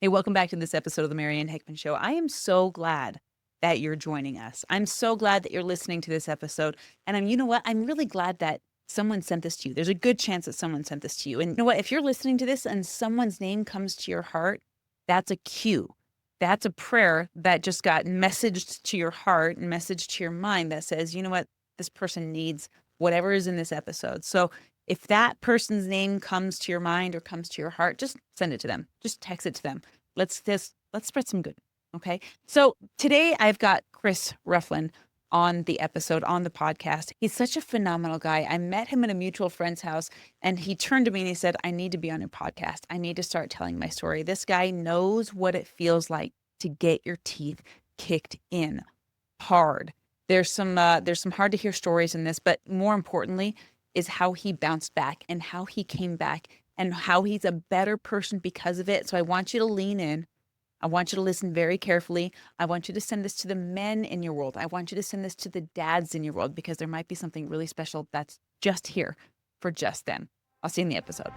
Hey, welcome back to this episode of the Marianne Hickman Show. I am so glad that you're joining us. I'm so glad that you're listening to this episode. And you know what? I'm really glad that someone sent this to you. There's a good chance that someone sent this to you. And you know what? If you're listening to this and someone's name comes to your heart, that's a cue. That's a prayer that just got messaged to your heart and messaged to your mind that says, you know what? This person needs whatever is in this episode. So if that person's name comes to your mind or comes to your heart, just send it to them. Just text it to them. Let's spread some good. Okay. So today I've got Chris Ruflin on the episode, on the podcast. He's such a phenomenal guy. I met him at a mutual friend's house and he turned to me and he said, I need to be on your podcast. I need to start telling my story. This guy knows what it feels like to get your teeth kicked in hard. There's some hard to hear stories in this, but more importantly is how he bounced back and how he came back and how he's a better person because of it. So I want you to lean in. I want you to listen very carefully. I want you to send this to the men in your world. I want you to send this to the dads in your world because there might be something really special that's just here for just then. I'll see you in the episode.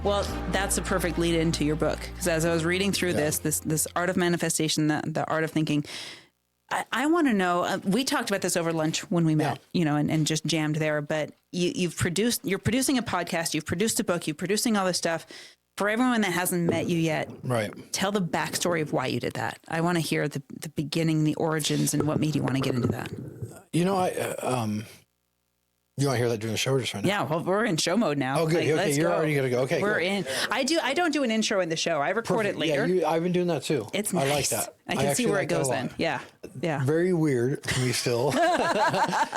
Well, that's a perfect lead into your book because as I was reading through this art of manifestation, the art of thinking, I want to know, we talked about this over lunch when we met, and just jammed there, but you're producing a podcast, you've produced a book, you're producing all this stuff. For everyone that hasn't met you yet, right? Tell the backstory of why you did that. I want to hear the beginning, the origins, and what made you want to get into that. You want to hear that during the show or just right now? Yeah, well, we're in show mode now. Oh, good. Okay, you're already going to go. Okay, we're in. I don't do an intro in the show. I record it later. Yeah, I've been doing that too. It's nice. I like that. I can see where it goes then. Yeah. Very weird to me still.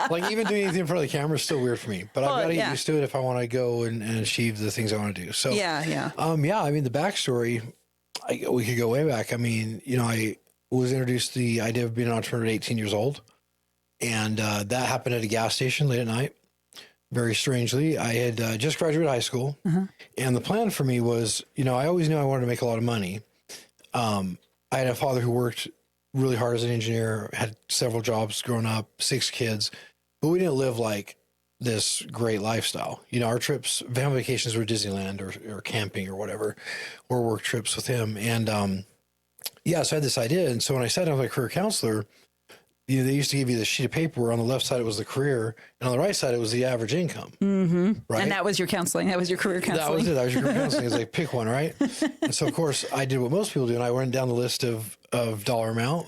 Like even doing anything in front of the camera is still weird for me. But I've got to get used to it if I want to go and achieve the things I want to do. So yeah. I mean, the backstory, we could go way back. I mean, I was introduced to the idea of being an entrepreneur at 18 years old. And that happened at a gas station late at night. Very strangely, I had just graduated high school, and the plan for me was, I always knew I wanted to make a lot of money. I had a father who worked really hard as an engineer, had several jobs growing up, 6 kids, but we didn't live like this great lifestyle. Our trips, family vacations were Disneyland or camping or whatever, or work trips with him. And so I had this idea. And so when I sat down with my career counselor, they used to give you the sheet of paper where on the left side it was the career, and on the right side it was the average income. Mm-hmm. Right? And that was your counseling. That was your career counseling. That was it. That was your career counseling. It was like, pick one, right? And so, of course, I did what most people do, and I went down the list of dollar amount,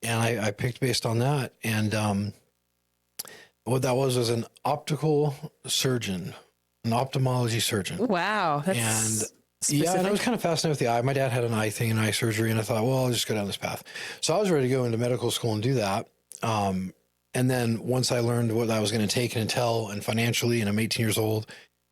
and I picked based on that. And what that was an optical surgeon, an ophthalmology surgeon. Wow. That's specific. And I was kind of fascinated with the eye. My dad had an eye thing, an eye surgery, and I thought, well, I'll just go down this path. So I was ready to go into medical school and do that. And then once I learned what I was going to take and entail and financially, and I'm 18 years old,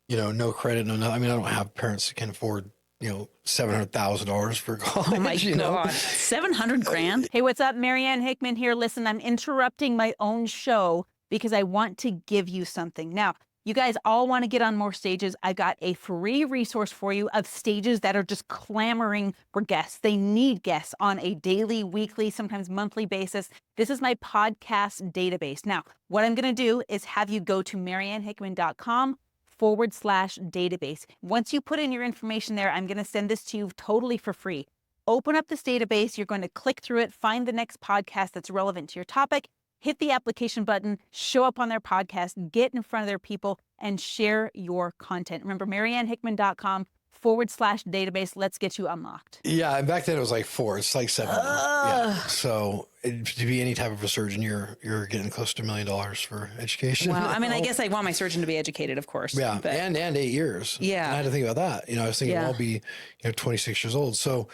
no credit, no nothing. I mean, I don't have parents that can afford, $700,000 for college. Oh my God. $700,000. Hey, what's up? Marianne Hickman here. Listen, I'm interrupting my own show because I want to give you something. Now, you guys all want to get on more stages. I've got a free resource for you of stages that are just clamoring for guests. They need guests on a daily, weekly, sometimes monthly basis. This is my podcast database. Now, what I'm going to do is have you go to mariannehickman.com/database. Once you put in your information there, I'm going to send this to you totally for free. Open up this database. You're going to click through it, find the next podcast that's relevant to your topic, hit the application button, show up on their podcast, get in front of their people, and share your content. Remember, mariannehickman.com/database. Let's get you unlocked. Yeah, and back then it was like 4. It's like 7. Yeah. So to be any type of a surgeon, you're getting close to $1 million for education. Wow. I mean, I guess I want my surgeon to be educated, of course. Yeah, but, and 8 years. Yeah. And I had to think about that. I was thinking I'll be 26 years old. So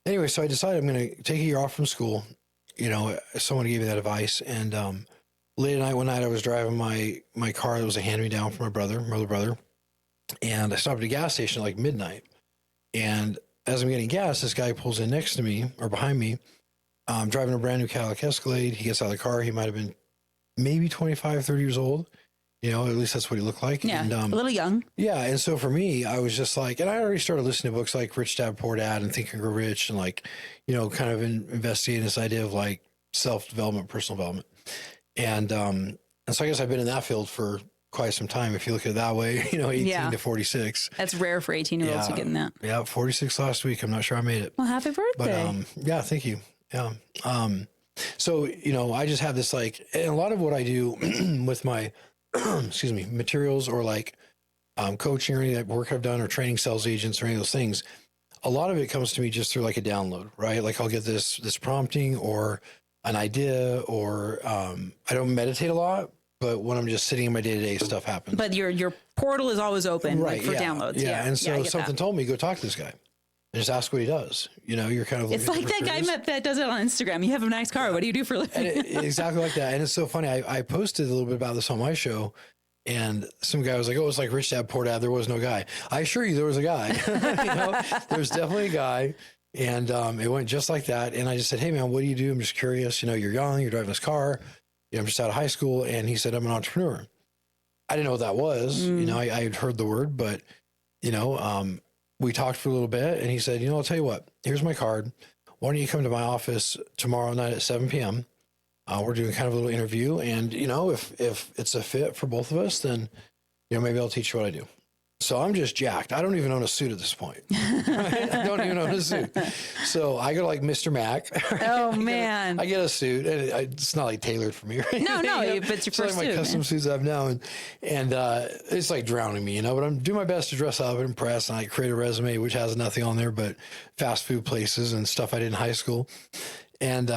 anyway, so I decided I'm going to take a year off from school. Someone gave me that advice. And late at night, one night, I was driving my car that was a hand-me-down from my older brother. And I stopped at a gas station at like midnight. And as I'm getting gas, this guy pulls in next to me or behind me. I'm driving a brand new Cadillac Escalade. He gets out of the car. He might have been maybe 25, 30 years old. At least that's what he looked like. Yeah, and, a little young. Yeah. And so for me, I was just like, and I already started listening to books like Rich Dad, Poor Dad and Think and Grow Rich and like, kind of investigating this idea of like self-development, personal development. And so I guess I've been in that field for quite some time if you look at it that way, 18 to 46. That's rare for 18-year-olds to get in that. Yeah, 46 last week. I'm not sure I made it. Well, happy birthday. But yeah, thank you. Yeah. So, I just have this and a lot of what I do with my, excuse me, materials or coaching or any of that work I've done or training sales agents or any of those things, a lot of it comes to me just through a download, right? I'll get this prompting or an idea or I don't meditate a lot, but when I'm just sitting in my day-to-day, stuff happens. But your portal is always open right, for yeah, downloads. Yeah. And so something told me, go talk to this guy. And just ask what he does. You're kind of. It's like that guy that does it on Instagram. You have a nice car. What do you do for a living? Exactly like that. And it's so funny. I posted a little bit about this on my show, and some guy was like, "Oh, it's like Rich Dad Poor Dad. There was no guy." I assure you, there was a guy. There's definitely a guy, and it went just like that. And I just said, "Hey, man, what do you do? I'm just curious. You're young. You're driving this car. I'm just out of high school." And he said, "I'm an entrepreneur." I didn't know what that was. I had heard the word, but we talked for a little bit and he said, I'll tell you what, here's my card. Why don't you come to my office tomorrow night at 7 p.m. We're doing kind of a little interview. And, if it's a fit for both of us, then, maybe I'll teach you what I do. So I'm just jacked. I don't even own a suit at this point. Right? I don't even own a suit. So I go to Mr. Mac. Oh, man. I get a suit. And it's not tailored for me. Right? No, but it's your first my suit, custom suits I have now. And it's drowning me, but I'm doing my best to dress up and impress. And I create a resume, which has nothing on there but fast food places and stuff I did in high school. And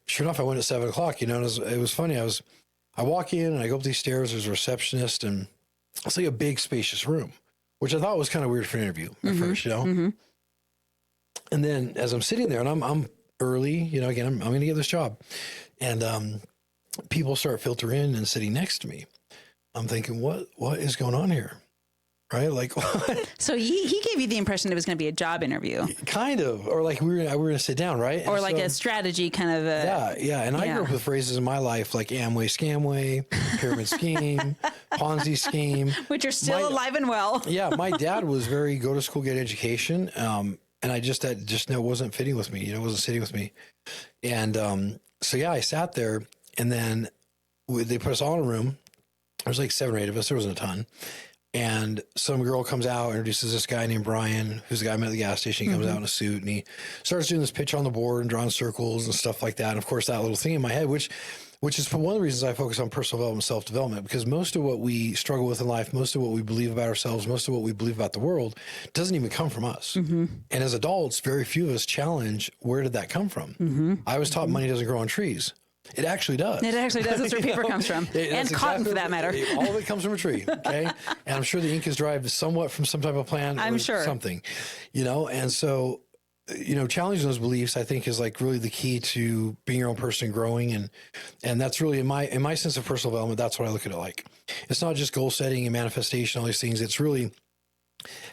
sure enough, I went at 7 o'clock, and it was funny. I walk in and I go up these stairs. There's a receptionist and it's a big spacious room, which I thought was kind of weird for an interview at first, Mm-hmm. And then as I'm sitting there and I'm early, again, I'm going to get this job. And people start filtering in and sitting next to me. I'm thinking, what is going on here? Right? What? So he gave you the impression it was going to be a job interview. Kind of. Or we were going to sit down, right? Or a strategy kind of. Yeah. And I grew up with phrases in my life like Amway, Scamway, Pyramid Scheme, Ponzi Scheme. Which are still alive and well. Yeah. My dad was very go to school, get education. And that just wasn't fitting with me. It wasn't sitting with me. And I sat there and then they put us all in a room. There was 7 or 8 of us. There wasn't a ton. And some girl comes out, introduces this guy named Brian, who's the guy I met at the gas station. He comes out in a suit and he starts doing this pitch on the board and drawing circles and stuff like that. And of course, that little thing in my head, which is one of the reasons I focus on personal development, self-development, because most of what we struggle with in life, most of what we believe about ourselves, most of what we believe about the world doesn't even come from us. Mm-hmm. And as adults, very few of us challenge, where did that come from? Mm-hmm. I was taught money doesn't grow on trees. It actually does. It actually does. That's where paper comes from. And cotton, for that matter. All of it comes from a tree, okay? And I'm sure the ink is derived somewhat from some type of plant or something, And so, challenging those beliefs, I think, is really the key to being your own person and growing. And that's really, in my sense of personal development, that's what I look at it like. It's not just goal setting and manifestation, all these things. It's really,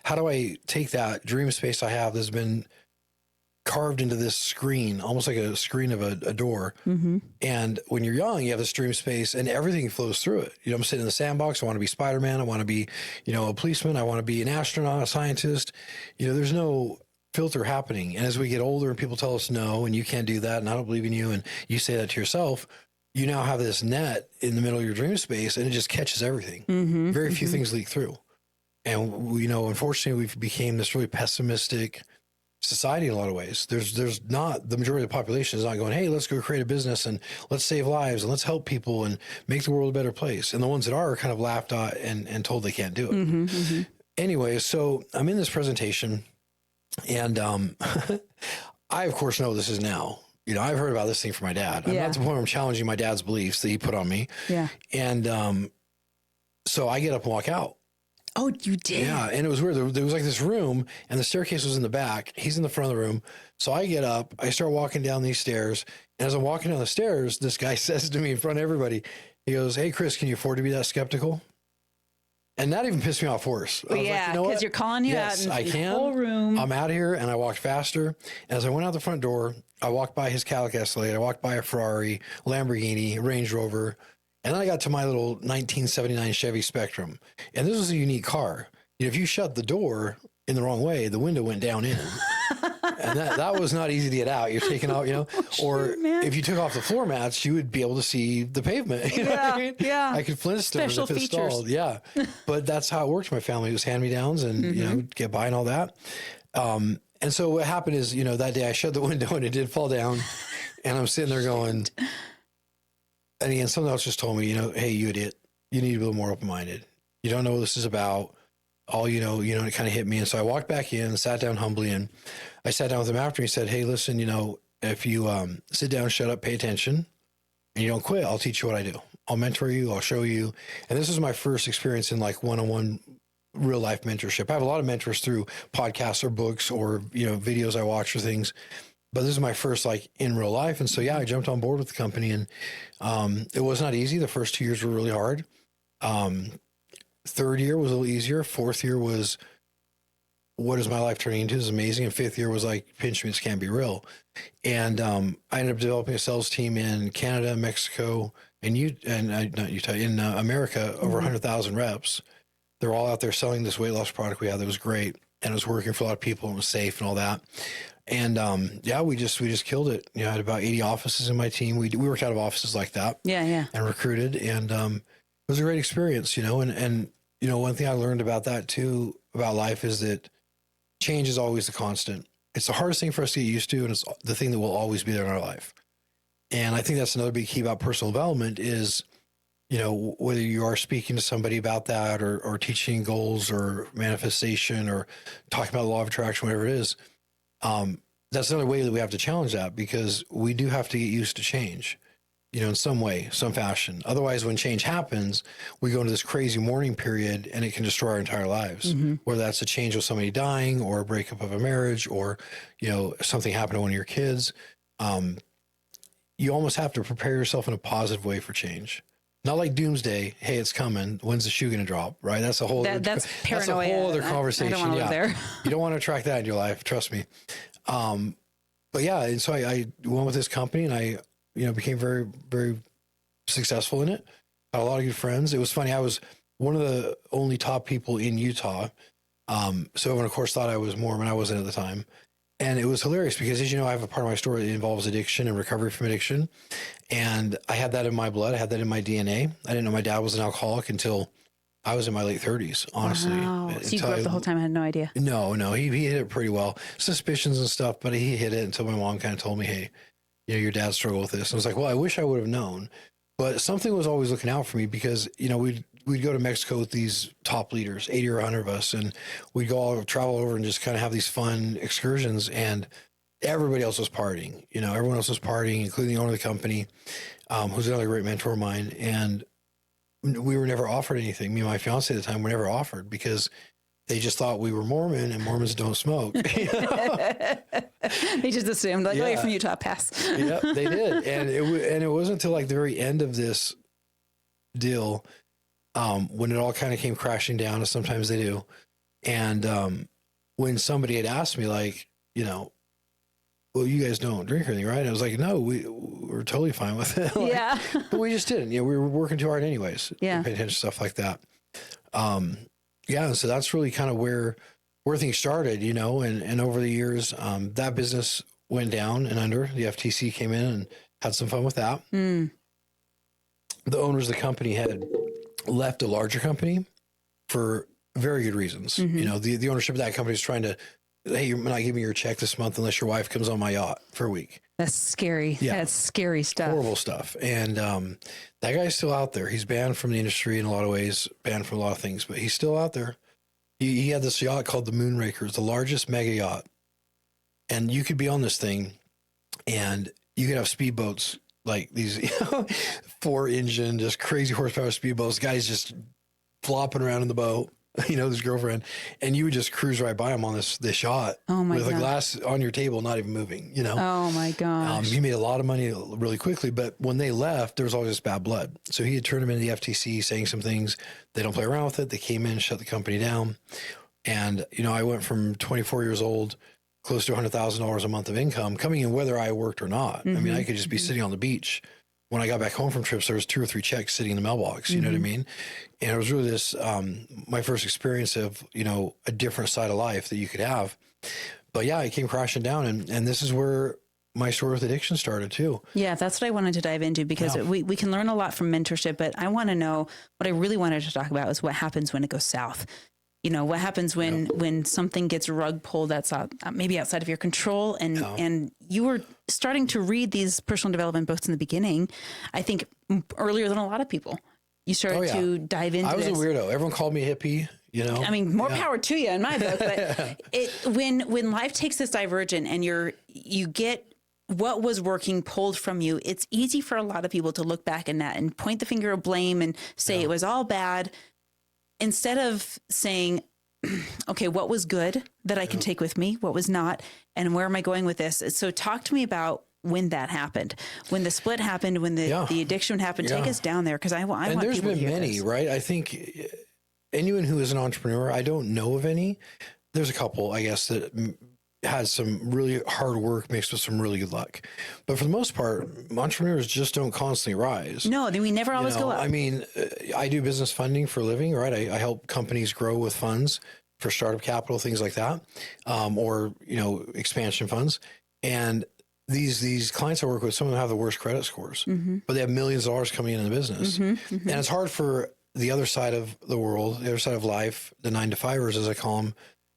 how do I take that dream space I have that's been carved into this screen, almost like a screen of a door. Mm-hmm. And when you're young, you have this dream space and everything flows through it. I'm sitting in the sandbox. I want to be Spider-Man. I want to be, a policeman. I want to be an astronaut, a scientist. There's no filter happening. And as we get older and people tell us no, and you can't do that, and I don't believe in you, and you say that to yourself, you now have this net in the middle of your dream space and it just catches everything. Mm-hmm. Very few things leak through. And unfortunately we've become this really pessimistic society in a lot of ways. There's not, the majority of the population is not going, hey, let's go create a business and let's save lives and let's help people and make the world a better place. And the ones that are kind of laughed at and told they can't do it. Mm-hmm, mm-hmm. Anyway, so I'm in this presentation and I of course know this is now. I've heard about this thing from my dad. I'm not at the point where I'm challenging my dad's beliefs that he put on me. Yeah. And so I get up and walk out. Oh, you did? Yeah. And it was weird. There was this room and the staircase was in the back. He's in the front of the room. So I get up, I start walking down these stairs. And as I'm walking down the stairs, this guy says to me in front of everybody, he goes, hey, Chris, can you afford to be that skeptical? And that even pissed me off worse. Yeah, because you're calling you out in the whole room. I'm out here and I walked faster. And as I went out the front door, I walked by his Cadillac Escalade. I walked by a Ferrari, Lamborghini, Range Rover. And then I got to my little 1979 Chevy Spectrum. And this was a unique car. If you shut the door in the wrong way, the window went down in. And that was not easy to get out. You're taking out, or if you took off the floor mats, you would be able to see the pavement. You know what I mean? Yeah. I could Flintstone Special if it features. stalled. Yeah. But that's how it worked. My family was hand-me-downs and, get by and all that. And so what happened is, that day I shut the window and it did fall down and I'm sitting there going, and again, someone else just told me, hey, you idiot, you need to be a little more open-minded. You don't know what this is about. All it kind of hit me. And so I walked back in, sat down humbly, and I sat down with him after. He said, hey, listen, if you sit down, shut up, pay attention, and you don't quit, I'll teach you what I do. I'll mentor you. I'll show you. And this was my first experience in like one-on-one real life mentorship. I have a lot of mentors through podcasts or books or, videos I watch or things, but this is my first like in real life. And so, I jumped on board with the company and it was not easy. The first 2 years were really hard. Third year was a little easier. Fourth year was, what is my life turning into? This is amazing. And fifth year was like, pinch me, this can't be real. And I ended up developing a sales team in Canada, Mexico, and in America, over 100,000 reps. They're all out there selling this weight loss product we had that was great. And it was working for a lot of people and was safe and all that. And we just killed it. I had about 80 offices in my team. We worked out of offices like that. Yeah. And recruited. And it was a great experience, and one thing I learned about that too, about life, is that change is always the constant. It's the hardest thing for us to get used to, and it's the thing that will always be there in our life. And I think that's another big key about personal development is, whether you are speaking to somebody about that or teaching goals or manifestation or talking about the law of attraction, whatever it is, that's another way that we have to challenge that, because we do have to get used to change, in some way, some fashion. Otherwise, when change happens, we go into this crazy mourning period and it can destroy our entire lives, whether that's a change with somebody dying or a breakup of a marriage or, something happened to one of your kids. You almost have to prepare yourself in a positive way for change. Not like doomsday. Hey, it's coming. When's the shoe going to drop? Right. That's a whole, that's paranoia. That's a whole other conversation. I don't want to live there. You don't want to attract that in your life. Trust me. But yeah, and so I went with this company and I, became very, very successful in it. Had a lot of good friends. It was funny. I was one of the only top people in Utah. So everyone of course thought I was Mormon. I wasn't at the time. And it was hilarious because, as you know, I have a part of my story that involves addiction and recovery from addiction. And I had that in my blood. I had that in my DNA. I didn't know my dad was an alcoholic until I was in my late 30s, honestly. Wow. So you grew up the whole time, I had no idea. No, he hit it pretty well. Suspicions and stuff, but he hit it until my mom kind of told me, hey, your dad struggled with this. And I was like, well, I wish I would have known. But something was always looking out for me because, we'd go to Mexico with these top leaders, 80 or 100 of us, and we'd go travel over and just kind of have these fun excursions. And everybody else was partying. Everyone else was partying, including the owner of the company, who's another great mentor of mine. And we were never offered anything. Me and my fiance at the time were never offered because they just thought we were Mormon and Mormons don't smoke. They just assumed oh, you're from Utah, pass. Yeah, they did. And it wasn't until like the very end of this deal, when it all kind of came crashing down, as sometimes they do. And when somebody had asked me like, well, you guys don't drink or anything, right? I was like, no, we're totally fine with it. Yeah. But we just didn't. We were working too hard anyways. Yeah. Pay attention to stuff like that. And so that's really kind of where things started, and over the years, that business went down and under. The FTC came in and had some fun with that. The owners of the company had left a larger company for very good reasons. The ownership of that company is trying to, hey, you're not giving me your check this month unless your wife comes on my yacht for a week. That's scary. Yeah. That's scary stuff. Horrible stuff. And that guy's still out there. He's banned from the industry in a lot of ways, banned from a lot of things, but he's still out there. He had this yacht called the Moonraker. It's the largest mega yacht. And you could be on this thing and you could have speedboats, like these 4-engine, just crazy horsepower speedboats. Guys just flopping around in the boat. His girlfriend, and you would just cruise right by him on this yacht with a glass on your table, not even moving, Oh my gosh. He made a lot of money really quickly, but when they left, there was always this bad blood. So he had turned them into the FTC saying some things. They don't play around with it. They came in, shut the company down. And, I went from 24 years old, close to $100,000 a month of income coming in, whether I worked or not. I mean, I could just be sitting on the beach. When I got back home from trips, there was 2 or 3 checks sitting in the mailbox. You know what I mean? And it was really this, my first experience of, a different side of life that you could have. But yeah, it came crashing down, and this is where my story with addiction started too. Yeah, that's what I wanted to dive into, because we can learn a lot from mentorship, but I want to know, what I really wanted to talk about is what happens when it goes south. You know, what happens when something gets rug pulled that's maybe outside of your control, and you were starting to read these personal development books in the beginning, I think earlier than a lot of people. You started to dive into this. I was a weirdo. Everyone called me hippie, you know. I mean, more power to you in my book, but when life takes this divergent and you get what was working pulled from you, it's easy for a lot of people to look back in that and point the finger of blame and say it was all bad, instead of saying, okay, what was good that I can take with me? What was not? And where am I going with this? So talk to me about when that happened, when the split happened, when the addiction happened. Take us down there, because I want people to hear this. And there's been many, right? I think anyone who is an entrepreneur, I don't know of any. There's a couple, I guess, that has some really hard work mixed with some really good luck. But for the most part, entrepreneurs just don't constantly rise. No, we never always go up. I mean, I do business funding for a living, right? I help companies grow with funds for startup capital, things like that, or, expansion funds. And these clients I work with, some of them have the worst credit scores, but they have millions of dollars coming into the business. And it's hard for the other side of the world, the other side of life, the 9-to-5ers, as I call them,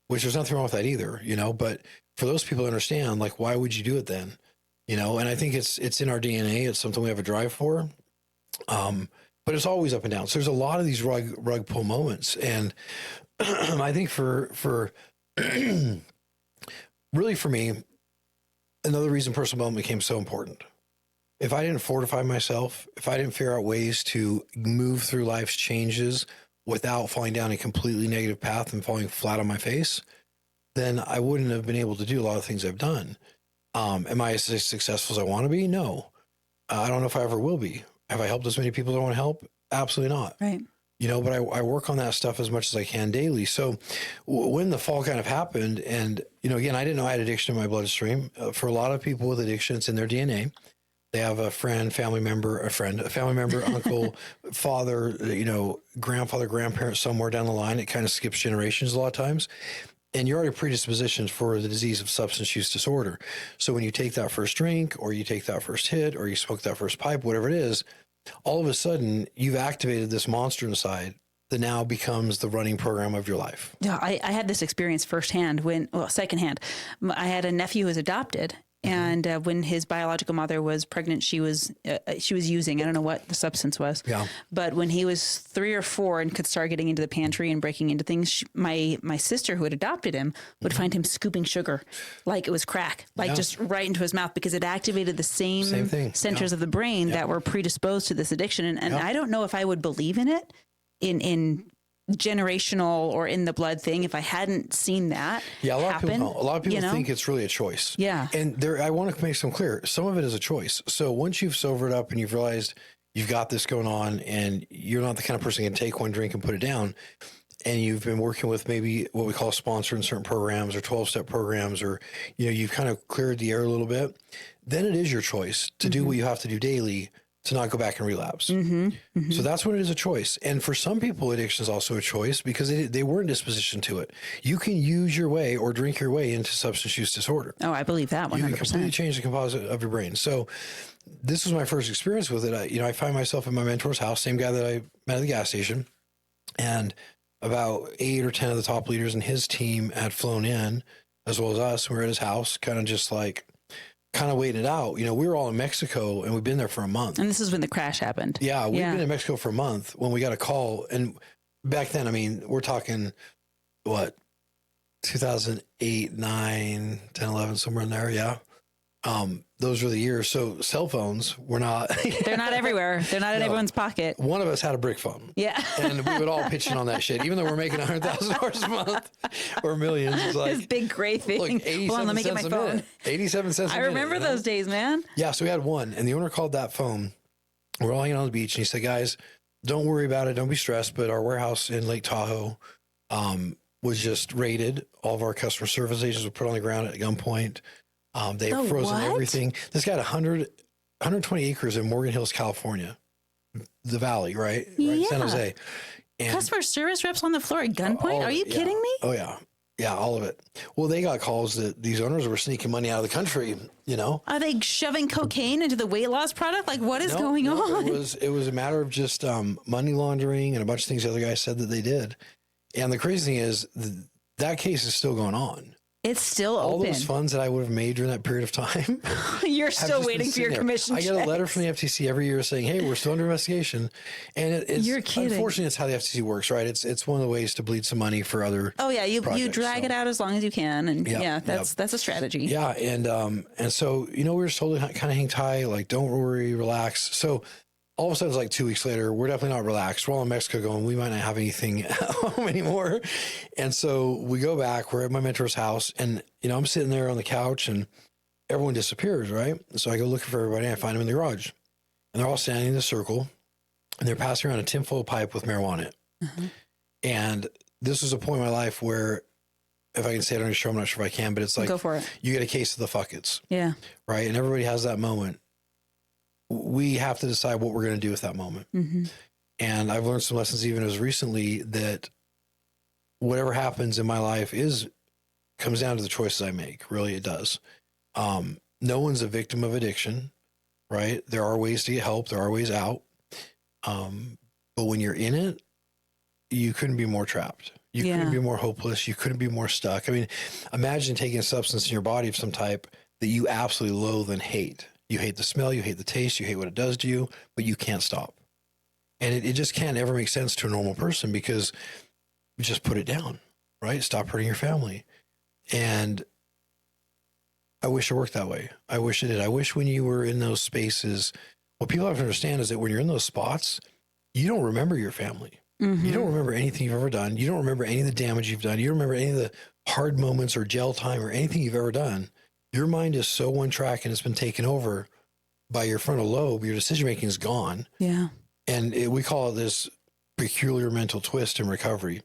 which there's nothing wrong with that either, but for those people to understand, like, why would you do it then? And I think it's in our DNA. It's something we have a drive for. But it's always up and down. So there's a lot of these rug pull moments. And I think for really for me, another reason personal development became so important. If I didn't fortify myself, if I didn't figure out ways to move through life's changes without falling down a completely negative path and falling flat on my face, then I wouldn't have been able to do a lot of things I've done. Am I as successful as I want to be? No. I don't know if I ever will be. Have I helped as many people as I want to help? Absolutely not. Right. But I work on that stuff as much as I can daily. So when the fall kind of happened, and, again, I didn't know I had addiction in my bloodstream. For a lot of people with addiction, it's in their DNA. They have a family member, uncle, father, grandfather, grandparent, somewhere down the line. It kind of skips generations a lot of times. And you're already predispositioned for the disease of substance use disorder. So when you take that first drink, or you take that first hit, or you smoke that first pipe, whatever it is, all of a sudden you've activated this monster inside that now becomes the running program of your life. Yeah, I had this experience firsthand secondhand. I had a nephew who was adopted. And when his biological mother was pregnant, she was using, I don't know what the substance was. Yeah. But when he was 3 or 4 and could start getting into the pantry and breaking into things, my sister who had adopted him would find him scooping sugar like it was crack, just right into his mouth, because it activated the same centers of the brain that were predisposed to this addiction. And I don't know if I would believe in it in generational or in the blood thing if I hadn't seen that happen. A lot of people think it's really a choice. Yeah. And I want to make some clear. Some of it is a choice. So once you've sobered up and you've realized you've got this going on and you're not the kind of person who can take one drink and put it down, and you've been working with maybe what we call a sponsor in certain programs or 12-step programs, or, you've kind of cleared the air a little bit, then it is your choice to do what you have to do daily to not go back and relapse. So that's when it is a choice. And for some people, addiction is also a choice because they weren't dispositioned to it. You can use your way or drink your way into substance use disorder. Oh, I believe that 100%. You can completely change the composite of your brain. So this was my first experience with it. I find myself in my mentor's house, same guy that I met at the gas station. And about 8 or 10 of the top leaders in his team had flown in, as well as us. We were at his house, kind of waiting it out. We were all in Mexico and we've been there for a month. And this is when the crash happened. Yeah. We've been in Mexico for a month when we got a call. And back then, we're talking 2008, 9, 10, 11, somewhere in there. Yeah. Those were the years. So cell phones were not. They're not everywhere. They're not in everyone's pocket. One of us had a brick phone. Yeah. And we would all pitch in on that shit, even though we're making $100,000 a month or millions. It's like this big gray thing. Look, 87 Hold on, let me get my phone. Minute. 87 cents a minute. I remember those days, man. Yeah. So we had one, and the owner called that phone. We're all hanging on the beach, and he said, "Guys, don't worry about it. Don't be stressed. But our warehouse in Lake Tahoe was just raided. All of our customer service agents were put on the ground at gunpoint. They have frozen everything. This guy had 120 acres in Morgan Hills, California, the valley, right in San Jose. And customer service reps on the floor at gunpoint? Are you kidding me? Oh, yeah. Yeah, all of it. Well, they got calls that these owners were sneaking money out of the country, you know? Are they shoving cocaine into the weight loss product? Like, what is going on? It was a matter of just money laundering and a bunch of things the other guy said that they did. And the crazy thing is that case is still going on. It's still All open. those funds that I would have made during that period of time. You're still waiting for your commission. I get a letter from the FTC every year saying, "Hey, we're still under investigation." And it's You're kidding. Unfortunately, it's how the FTC works, right? It's one of the ways to bleed some money for other. Oh yeah, you projects, drag it out as long as you can, and that's a strategy. Yeah, and so we were just told to kind of hang tight, like don't worry, relax. So all of a sudden, it's like 2 weeks later, we're definitely not relaxed. We're all in Mexico going, we might not have anything at home anymore. And so we go back, we're at my mentor's house, and, I'm sitting there on the couch and everyone disappears, right? So I go looking for everybody and I find them in the garage. And they're all standing in a circle and they're passing around a tinfoil pipe with marijuana in it. Mm-hmm. And this was a point in my life where, if I can say it on your show, I'm not sure if I can, but it's like, go for it. You get a case of the fuck-its. Yeah. Right? And everybody has that moment. We have to decide what we're going to do with that moment. Mm-hmm. And I've learned some lessons even as recently that whatever happens in my life comes down to the choices I make. Really, it does. No one's a victim of addiction, right? There are ways to get help. There are ways out. But when you're in it, you couldn't be more trapped. You couldn't be more hopeless. You couldn't be more stuck. I mean, imagine taking a substance in your body of some type that you absolutely loathe and hate. You hate the smell, you hate the taste, you hate what it does to you, but you can't stop. And it just can't ever make sense to a normal person because you just put it down, right? Stop hurting your family. And I wish it worked that way. I wish it did. I wish when you were in those spaces, what people have to understand is that when you're in those spots, you don't remember your family. Mm-hmm. You don't remember anything you've ever done. You don't remember any of the damage you've done. You don't remember any of the hard moments or jail time or anything you've ever done. Your mind is so one track and it's been taken over by your frontal lobe. Your decision-making is gone. Yeah. And we call it this peculiar mental twist in recovery,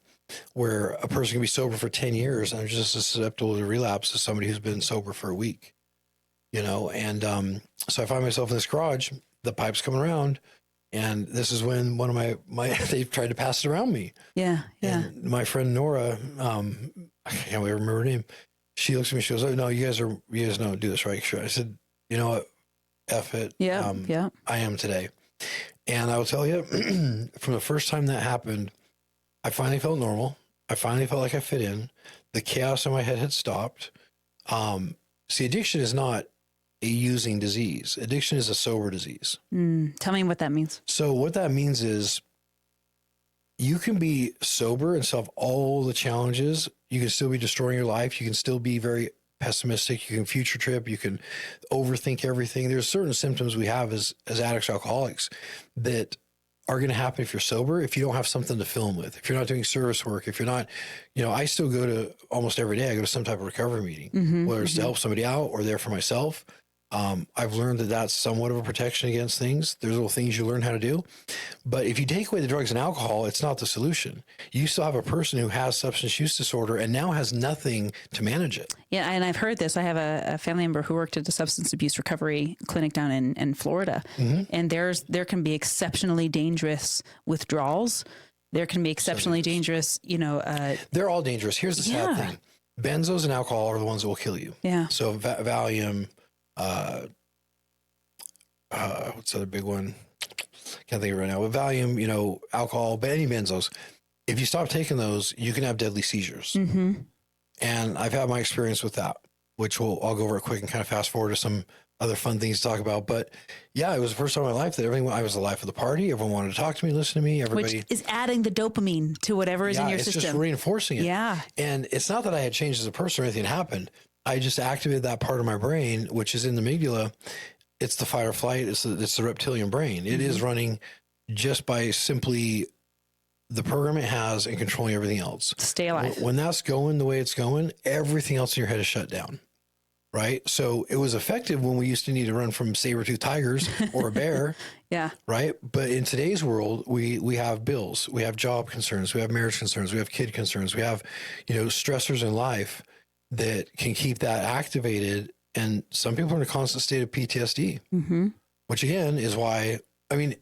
where a person can be sober for 10 years and just as susceptible to relapse as somebody who's been sober for a week, And so I find myself in this garage, the pipe's coming around, and this is when one of my they tried to pass it around me. Yeah. Yeah. And my friend Nora, I can't really remember her name. She looks at me, she goes, "Oh, no, you guys don't do this, right?" Sure. I said, "You know what? F it. Yeah. I am today." And I will tell you, from the first time that happened, I finally felt normal. I finally felt like I fit in. The chaos in my head had stopped. See, addiction is not a using disease. Addiction is a sober disease. Tell me what that means. So what that means is you can be sober and solve all the challenges. You can still be destroying your life. You can still be very pessimistic. You can future trip. You can overthink everything. There's certain symptoms we have as addicts or alcoholics that are going to happen if you're sober, if you don't have something to fill them with, if you're not doing service work, if you're not, I still go to almost every day. I go to some type of recovery meeting, whether it's to help somebody out or there for myself. I've learned that that's somewhat of a protection against things. There's little things you learn how to do. But if you take away the drugs and alcohol, it's not the solution. You still have a person who has substance use disorder and now has nothing to manage it. Yeah, and I've heard this. I have a family member who worked at a substance abuse recovery clinic down in Florida. And there can be exceptionally dangerous withdrawals. There can be exceptionally dangerous, they're all dangerous. Here's the sad thing. Benzos and alcohol are the ones that will kill you. Yeah. So Valium, what's the other big one? Can't think of it right now. But Valium, alcohol, but any benzos. If you stop taking those, you can have deadly seizures. And I've had my experience with that, which I'll go over it quick and kind of fast forward to some other fun things to talk about. But yeah, it was the first time in my life that I was the life of the party. Everyone wanted to talk to me, listen to me. Everybody, which is adding the dopamine to whatever is in your system. It's just reinforcing it. Yeah. And it's not that I had changed as a person or anything happened. I just activated that part of my brain, which is in the amygdala. It's the fight or flight. It's the reptilian brain. It is running just by simply the program it has and controlling everything else. Stay alive. When that's going the way it's going, everything else in your head is shut down. Right. So it was effective when we used to need to run from saber-toothed tigers or a bear. Yeah. Right. But in today's world, we have bills, we have job concerns, we have marriage concerns, we have kid concerns, we have, stressors in life that can keep that activated. And some people are in a constant state of PTSD, which again is why,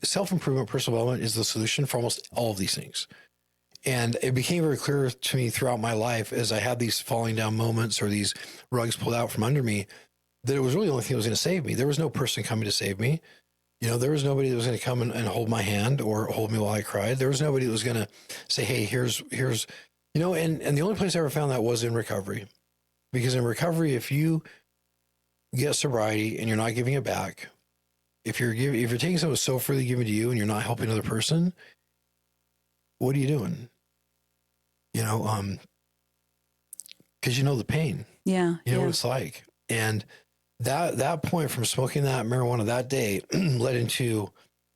self-improvement, personal development is the solution for almost all of these things. And it became very clear to me throughout my life as I had these falling down moments or these rugs pulled out from under me, that it was really the only thing that was going to save me. There was no person coming to save me. You know, there was nobody that was going to come and hold my hand or hold me while I cried. There was nobody that was going to say, hey, here's, you know, and the only place I ever found that was in recovery. Because in recovery, if you get sobriety and you're not giving it back, if you're taking something so freely given to you and you're not helping another person, what are you doing? You know, because you know the pain. Yeah. You know what it's like. And that point from smoking that marijuana that day led into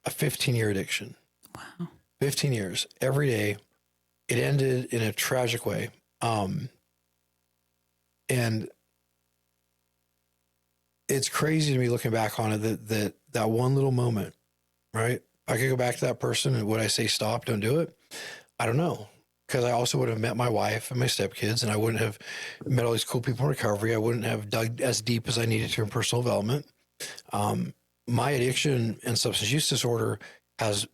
a 15-year addiction. Wow. 15 years, every day. It ended in a tragic way. And it's crazy to me looking back on it that one little moment, right? I could go back to that person and would I say stop, don't do it? I don't know. Because I also would have met my wife and my stepkids, and I wouldn't have met all these cool people in recovery. I wouldn't have dug as deep as I needed to in personal development. My addiction and substance use disorder has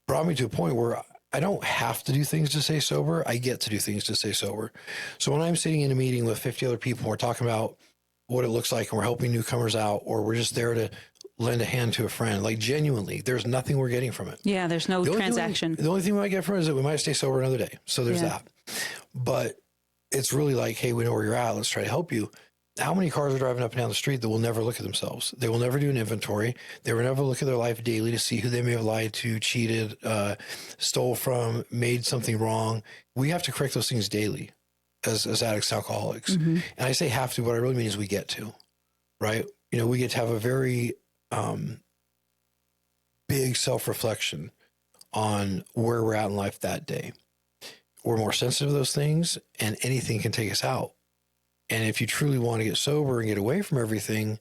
brought me to a point where I don't have to do things to stay sober. I get to do things to stay sober. So when I'm sitting in a meeting with 50 other people, we're talking about what it looks like and we're helping newcomers out, or we're just there to lend a hand to a friend, like genuinely, there's nothing we're getting from it. Yeah, there's no transaction. The only thing we might get from it is that we might stay sober another day. So there's that. But it's really like, hey, we know where you're at. Let's try to help you. How many cars are driving up and down the street that will never look at themselves? They will never do an inventory. They will never look at their life daily to see who they may have lied to, cheated, stole from, made something wrong. We have to correct those things daily as addicts and alcoholics. Mm-hmm. And I say have to, what I really mean is we get to, right? You know, we get to have a very big self-reflection on where we're at in life that day. We're more sensitive to those things, and anything can take us out. And if you truly want to get sober and get away from everything,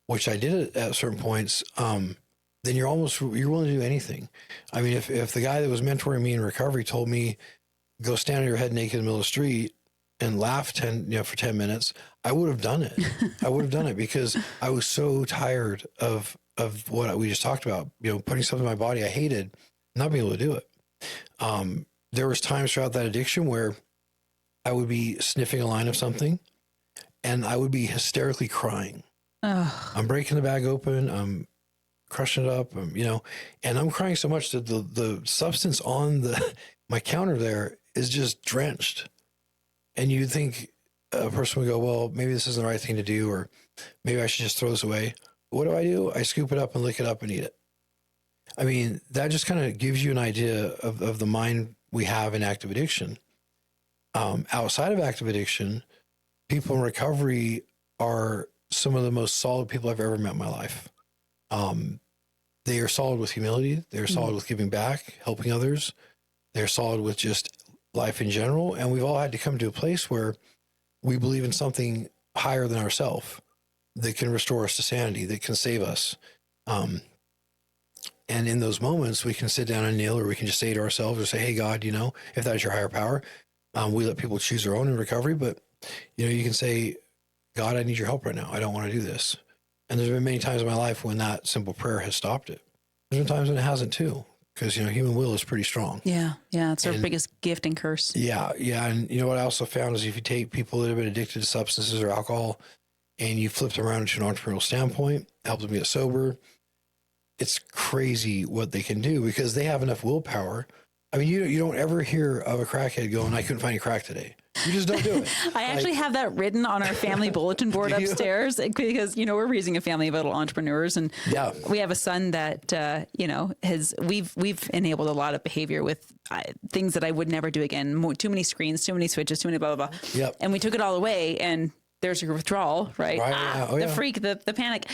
which I did at certain points, then you're willing to do anything. I mean, if the guy that was mentoring me in recovery told me, go stand on your head naked in the middle of the street and laugh for 10 minutes, I would have done it. I would have done it because I was so tired of what we just talked about, putting something in my body I hated, not being able to do it. There was times throughout that addiction where I would be sniffing a line of something and I would be hysterically crying. Oh. I'm breaking the bag open. I'm crushing it up, and I'm crying so much that the substance on my counter there is just drenched. And you'd think a person would go, well, maybe this isn't the right thing to do, or maybe I should just throw this away. What do? I scoop it up and lick it up and eat it. I mean, that just kind of gives you an idea of the mind we have in active addiction. Outside of active addiction, people in recovery are some of the most solid people I've ever met in my life. They are solid with humility. They're solid with giving back, helping others. They're solid with just life in general. And we've all had to come to a place where we believe in something higher than ourselves that can restore us to sanity, that can save us. And in those moments, we can sit down and kneel, or we can just say to ourselves or say, hey, God, if that's your higher power, we let people choose their own in recovery. But, you can say, God, I need your help right now. I don't want to do this. And there's been many times in my life when that simple prayer has stopped it. There's been times when it hasn't too, because, human will is pretty strong. Yeah. Yeah. It's our biggest gift and curse. Yeah. Yeah. And what I also found is if you take people that have been addicted to substances or alcohol and you flip them around into an entrepreneurial standpoint, help them get sober, it's crazy what they can do because they have enough willpower. I mean, you don't ever hear of a crackhead going, I couldn't find any crack today. You just don't do it. I actually have that written on our family bulletin board upstairs because, we're raising a family of little entrepreneurs, and we have a son that, we've enabled a lot of behavior with things that I would never do again. Too many screens, too many switches, too many blah, blah, blah. Yep. And we took it all away, and there's your withdrawal, right? The freak, the panic.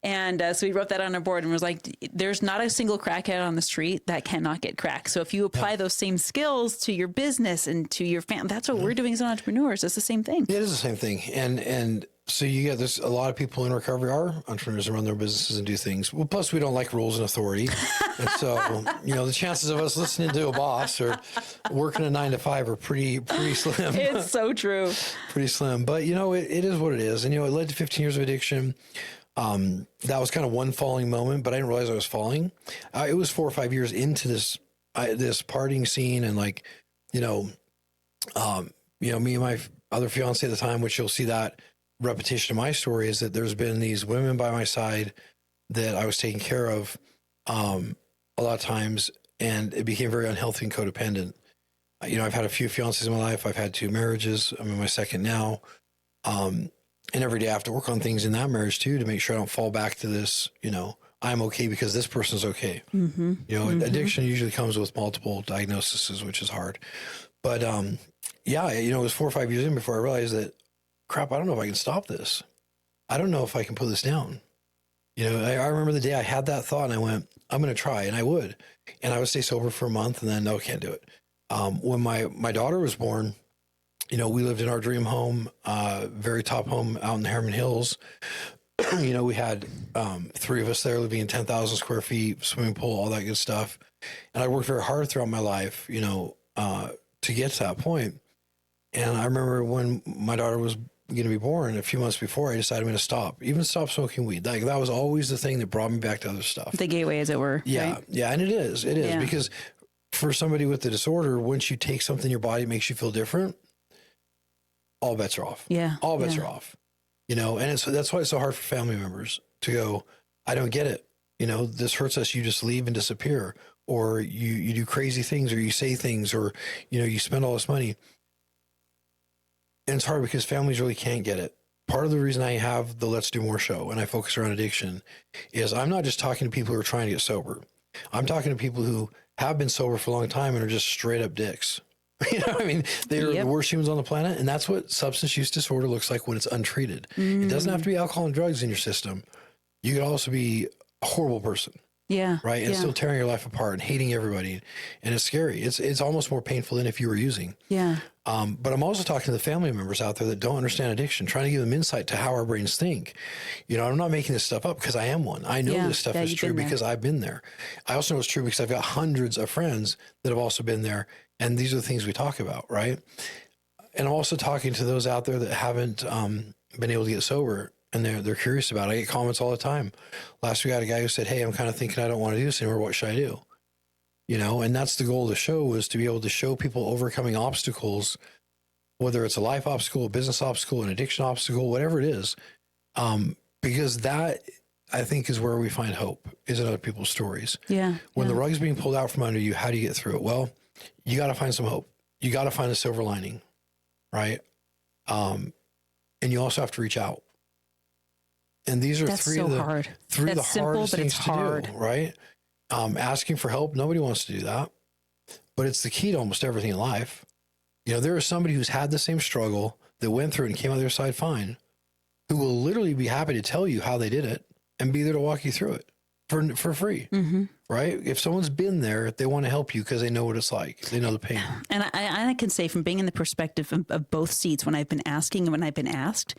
And so we wrote that on our board and was like, there's not a single crackhead on the street that cannot get crack. So if you apply those same skills to your business and to your family, that's what we're doing as entrepreneurs. It's the same thing. It is the same thing. And so you get this, a lot of people in recovery are entrepreneurs and run their businesses and do things. Well, plus we don't like rules and authority. And so, the chances of us listening to a boss or working a 9 to 5 are pretty slim. It's so true. Pretty slim. But, it is what it is. And, it led to 15 years of addiction. That was kind of one falling moment, but I didn't realize I was falling. It was 4 or 5 years into this this partying scene and like, you know, me and my other fiance at the time, which you'll see that repetition of my story, is that there's been these women by my side that I was taking care of a lot of times, and it became very unhealthy and codependent. I've had a few fiancés in my life. I've had 2 marriages. I'm in my second now. And every day I have to work on things in that marriage too, to make sure I don't fall back to this, I'm okay because this person's okay. Mm-hmm. Addiction usually comes with multiple diagnoses, which is hard. But it was 4 or 5 years in before I realized that, crap, I don't know if I can stop this. I don't know if I can put this down. I remember the day I had that thought and I went, I'm going to try, and I would. And I would stay sober for a month and then, no, can't do it. When my daughter was born, we lived in our dream home, very top home out in the Harriman Hills. We had 3 of us there living in 10,000 square feet, swimming pool, all that good stuff. And I worked very hard throughout my life, to get to that point. And I remember when my daughter was going to be born, a few months before, I decided I'm going to stop smoking weed. Like, that was always the thing that brought me back to other stuff. The gateway, as it were. Yeah. Right? Yeah. And it is because for somebody with the disorder, once you take something in your body, it makes you feel different. All bets are off. Yeah. All bets are off, and that's why it's so hard for family members to go, I don't get it. This hurts us. You just leave and disappear, or you do crazy things, or you say things, or, you spend all this money. And it's hard because families really can't get it. Part of the reason I have the Let's Do More show and I focus around addiction is I'm not just talking to people who are trying to get sober. I'm talking to people who have been sober for a long time and are just straight up dicks. They're the worst humans on the planet. And that's what substance use disorder looks like when it's untreated. It doesn't have to be alcohol and drugs in your system. You could also be a horrible person. Yeah. Right. And still tearing your life apart and hating everybody. And it's scary. It's almost more painful than if you were using. Yeah. But I'm also talking to the family members out there that don't understand addiction, trying to give them insight to how our brains think. I'm not making this stuff up because I am one. I know this stuff is true because I've been there. I also know it's true because I've got hundreds of friends that have also been there. And these are the things we talk about. Right. And I'm also talking to those out there that haven't been able to get sober. And they're curious about it. I get comments all the time. Last week I had a guy who said, hey, I'm kind of thinking I don't want to do this anymore. What should I do? And that's the goal of the show, was to be able to show people overcoming obstacles, whether it's a life obstacle, a business obstacle, an addiction obstacle, whatever it is. Because that, I think, is where we find hope, is in other people's stories. Yeah. When the rug's being pulled out from under you, how do you get through it? Well, you got to find some hope. You got to find a silver lining, right? And you also have to reach out. And these are three of the hardest things to do, right? Asking for help. Nobody wants to do that, but it's the key to almost everything in life. There is somebody who's had the same struggle, that went through it and came out the other side fine, who will literally be happy to tell you how they did it and be there to walk you through it for free, right? If someone's been there, they want to help you because they know what it's like. They know the pain. And I can say, from being in the perspective of both seats, when I've been asking and when I've been asked,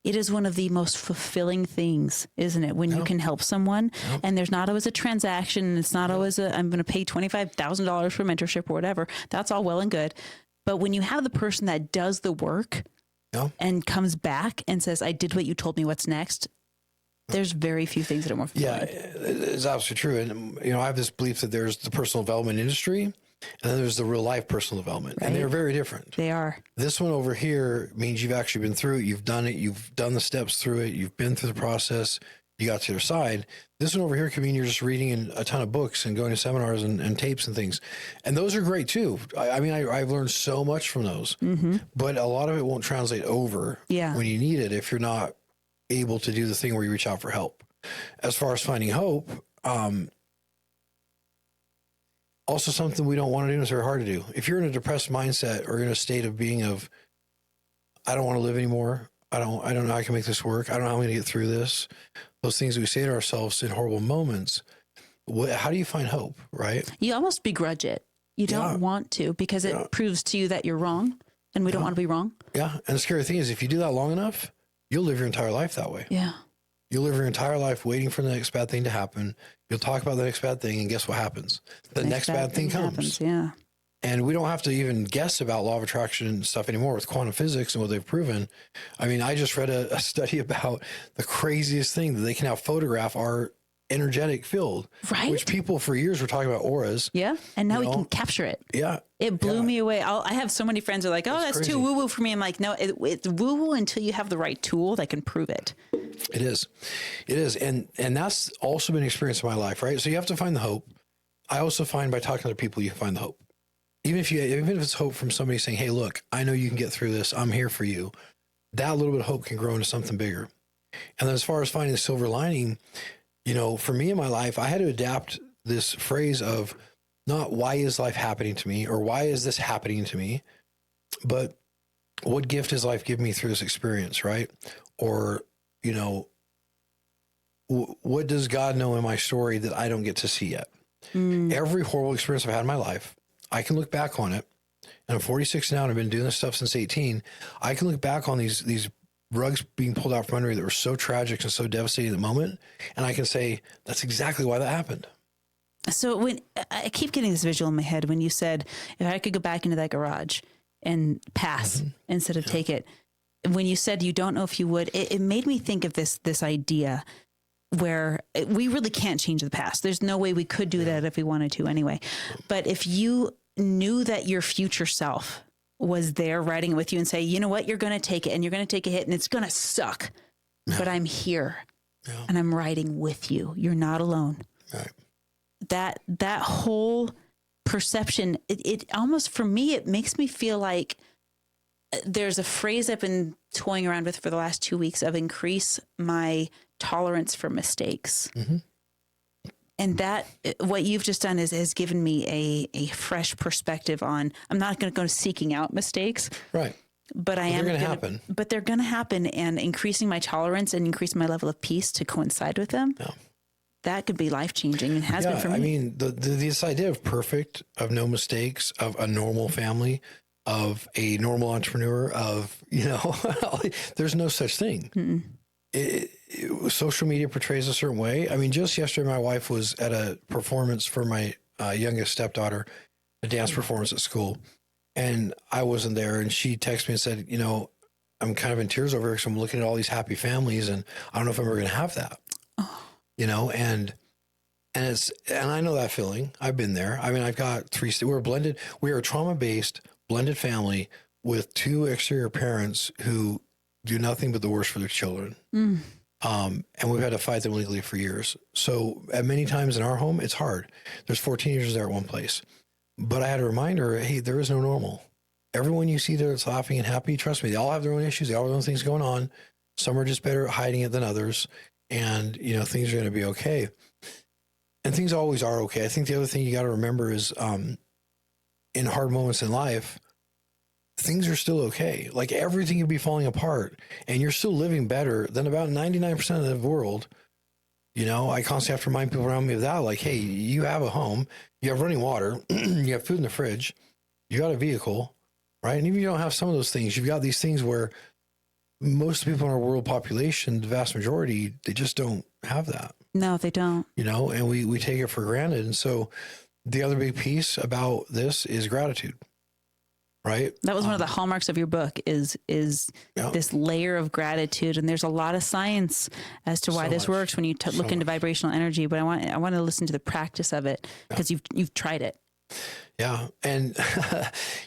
it is one of the most fulfilling things, isn't it? When you can help someone, and there's not always a transaction. It's not always I'm going to pay $25,000 for mentorship or whatever. That's all well and good. But when you have the person that does the work and comes back and says, I did what you told me, what's next? There's very few things that are more fulfilling. Yeah, it's absolutely true. And, I have this belief that there's the personal development industry, and then there's the real life personal development, and they're very different. They are. This one over here means you've actually been through it. You've done it. You've done the steps through it. You've been through the process. You got to the other side. This one over here could mean you're just reading a ton of books and going to seminars and tapes and things. And those are great too. I've learned so much from those, but a lot of it won't translate over when you need it if you're not able to do the thing where you reach out for help. As far as finding hope, also something we don't want to do, and it's very hard to do. If you're in a depressed mindset or in a state of being I don't want to live anymore. I don't know how I can make this work. I don't know how I'm going to get through this. Those things we say to ourselves in horrible moments. How do you find hope, right? You almost begrudge it. You don't want to, because it proves to you that you're wrong, and we don't want to be wrong. Yeah. And the scary thing is, if you do that long enough, you'll live your entire life that way. Yeah. You'll live your entire life waiting for the next bad thing to happen. You'll talk about the next bad thing, and guess what happens? The next bad thing comes. Yeah. And we don't have to even guess about law of attraction and stuff anymore with quantum physics and what they've proven. I just read a study about the craziest thing, that they can now photograph our energetic field, Right. which people for years were talking about auras. Yeah. And now You we know? can capture it. Yeah. It blew Yeah. me away. I have so many friends who are like, oh, that's crazy. too woo woo for me. I'm like, no, it's woo woo until you have the right tool that can prove it. It is. It is. And that's also been an experience in my life, right? So you have to find the hope. I also find by talking to other people, you can find the hope. Even if it's hope from somebody saying, hey, look, I know you can get through this. I'm here for you. That little bit of hope can grow into something bigger. And then as far as finding the silver lining, you know, for me in my life, I had to adapt this phrase of not why is life happening to me or why is this happening to me, but what gift has life given me through this experience, right? Or, you know, what does God know in my story that I don't get to see yet? Every horrible experience I've had in my life, I can look back on it. And I'm 46 now and I've been doing this stuff since 18. I can look back on these rugs being pulled out from under me that were so tragic and so devastating at the moment. And I can say, that's exactly why that happened. So when I keep getting this visual in my head, when you said, if I could go back into that garage and pass instead of take it, when you said you don't know if you would, it made me think of this idea where we really can't change the past. There's no way we could do that if we wanted to anyway. But if you knew that your future self was there riding with you and say, you know what, you're going to take it and you're going to take a hit and it's going to suck, but I'm here and I'm riding with you. You're not alone. Right. That whole perception, it almost, for me, it makes me feel like there's a phrase I've been toying around with for the last 2 weeks of increase my tolerance for mistakes. And that, what you've just done has given me a fresh perspective on, I'm not going to go seeking out mistakes. Right. But they're going to happen. But they're going to happen, and increasing my tolerance and increasing my level of peace to coincide with them. Yeah. That could be life-changing and has been for me. I mean, this idea of perfect, of no mistakes, of a normal family, of a normal entrepreneur, of, you know, there's no such thing. Social media portrays a certain way. I mean, just yesterday, my wife was at a performance for my youngest stepdaughter, a dance performance at school. And I wasn't there. And she texted me and said, you know, I'm kind of in tears over here because I'm looking at all these happy families and I don't know if I'm ever going to have that. You know, and I know that feeling. I've been there. I mean, I've got we're blended. We are a trauma-based blended family with two exterior parents who do nothing but the worst for their children. And we've had to fight them legally for years. So at many times in our home, it's hard. There's 4 teenagers there at one place. But I had to remind her, hey, there is no normal. Everyone you see there that's laughing and happy, trust me, they all have their own issues. They all have their own things going on. Some are just better at hiding it than others. And, you know, things are going to be okay. And things always are okay. I think the other thing you got to remember is in hard moments in life, things are still okay. Like everything could be falling apart and you're still living better than about 99% of the world. You know, I constantly have to remind people around me of that. Like, hey, you have a home, you have running water, you have food in the fridge, you got a vehicle, right? And even if you don't have some of those things, you've got these things where most people in our world population, the vast majority, they just don't have that. No, they don't. You know, and we take it for granted. And so the other big piece about this is gratitude, right? That was one of the hallmarks of your book is this layer of gratitude. And there's a lot of science as to why this works when you look into vibrational energy. But I want to listen to the practice of it because you've tried it. Yeah. And,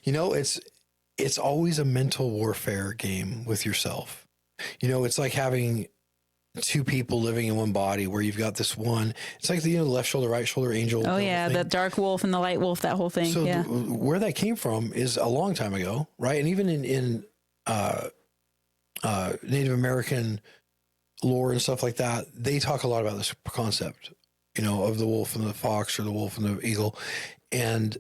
you know, it's always a mental warfare game with yourself. You know, it's like having two people living in one body where you've got this one, it's like the left shoulder, right shoulder, angel. Oh yeah. The dark wolf and the light wolf, that whole thing. So yeah. Where that came from is a long time ago. Right. And even in Native American lore and stuff like that, they talk a lot about this concept, you know, of the wolf and the fox or the wolf and the eagle. And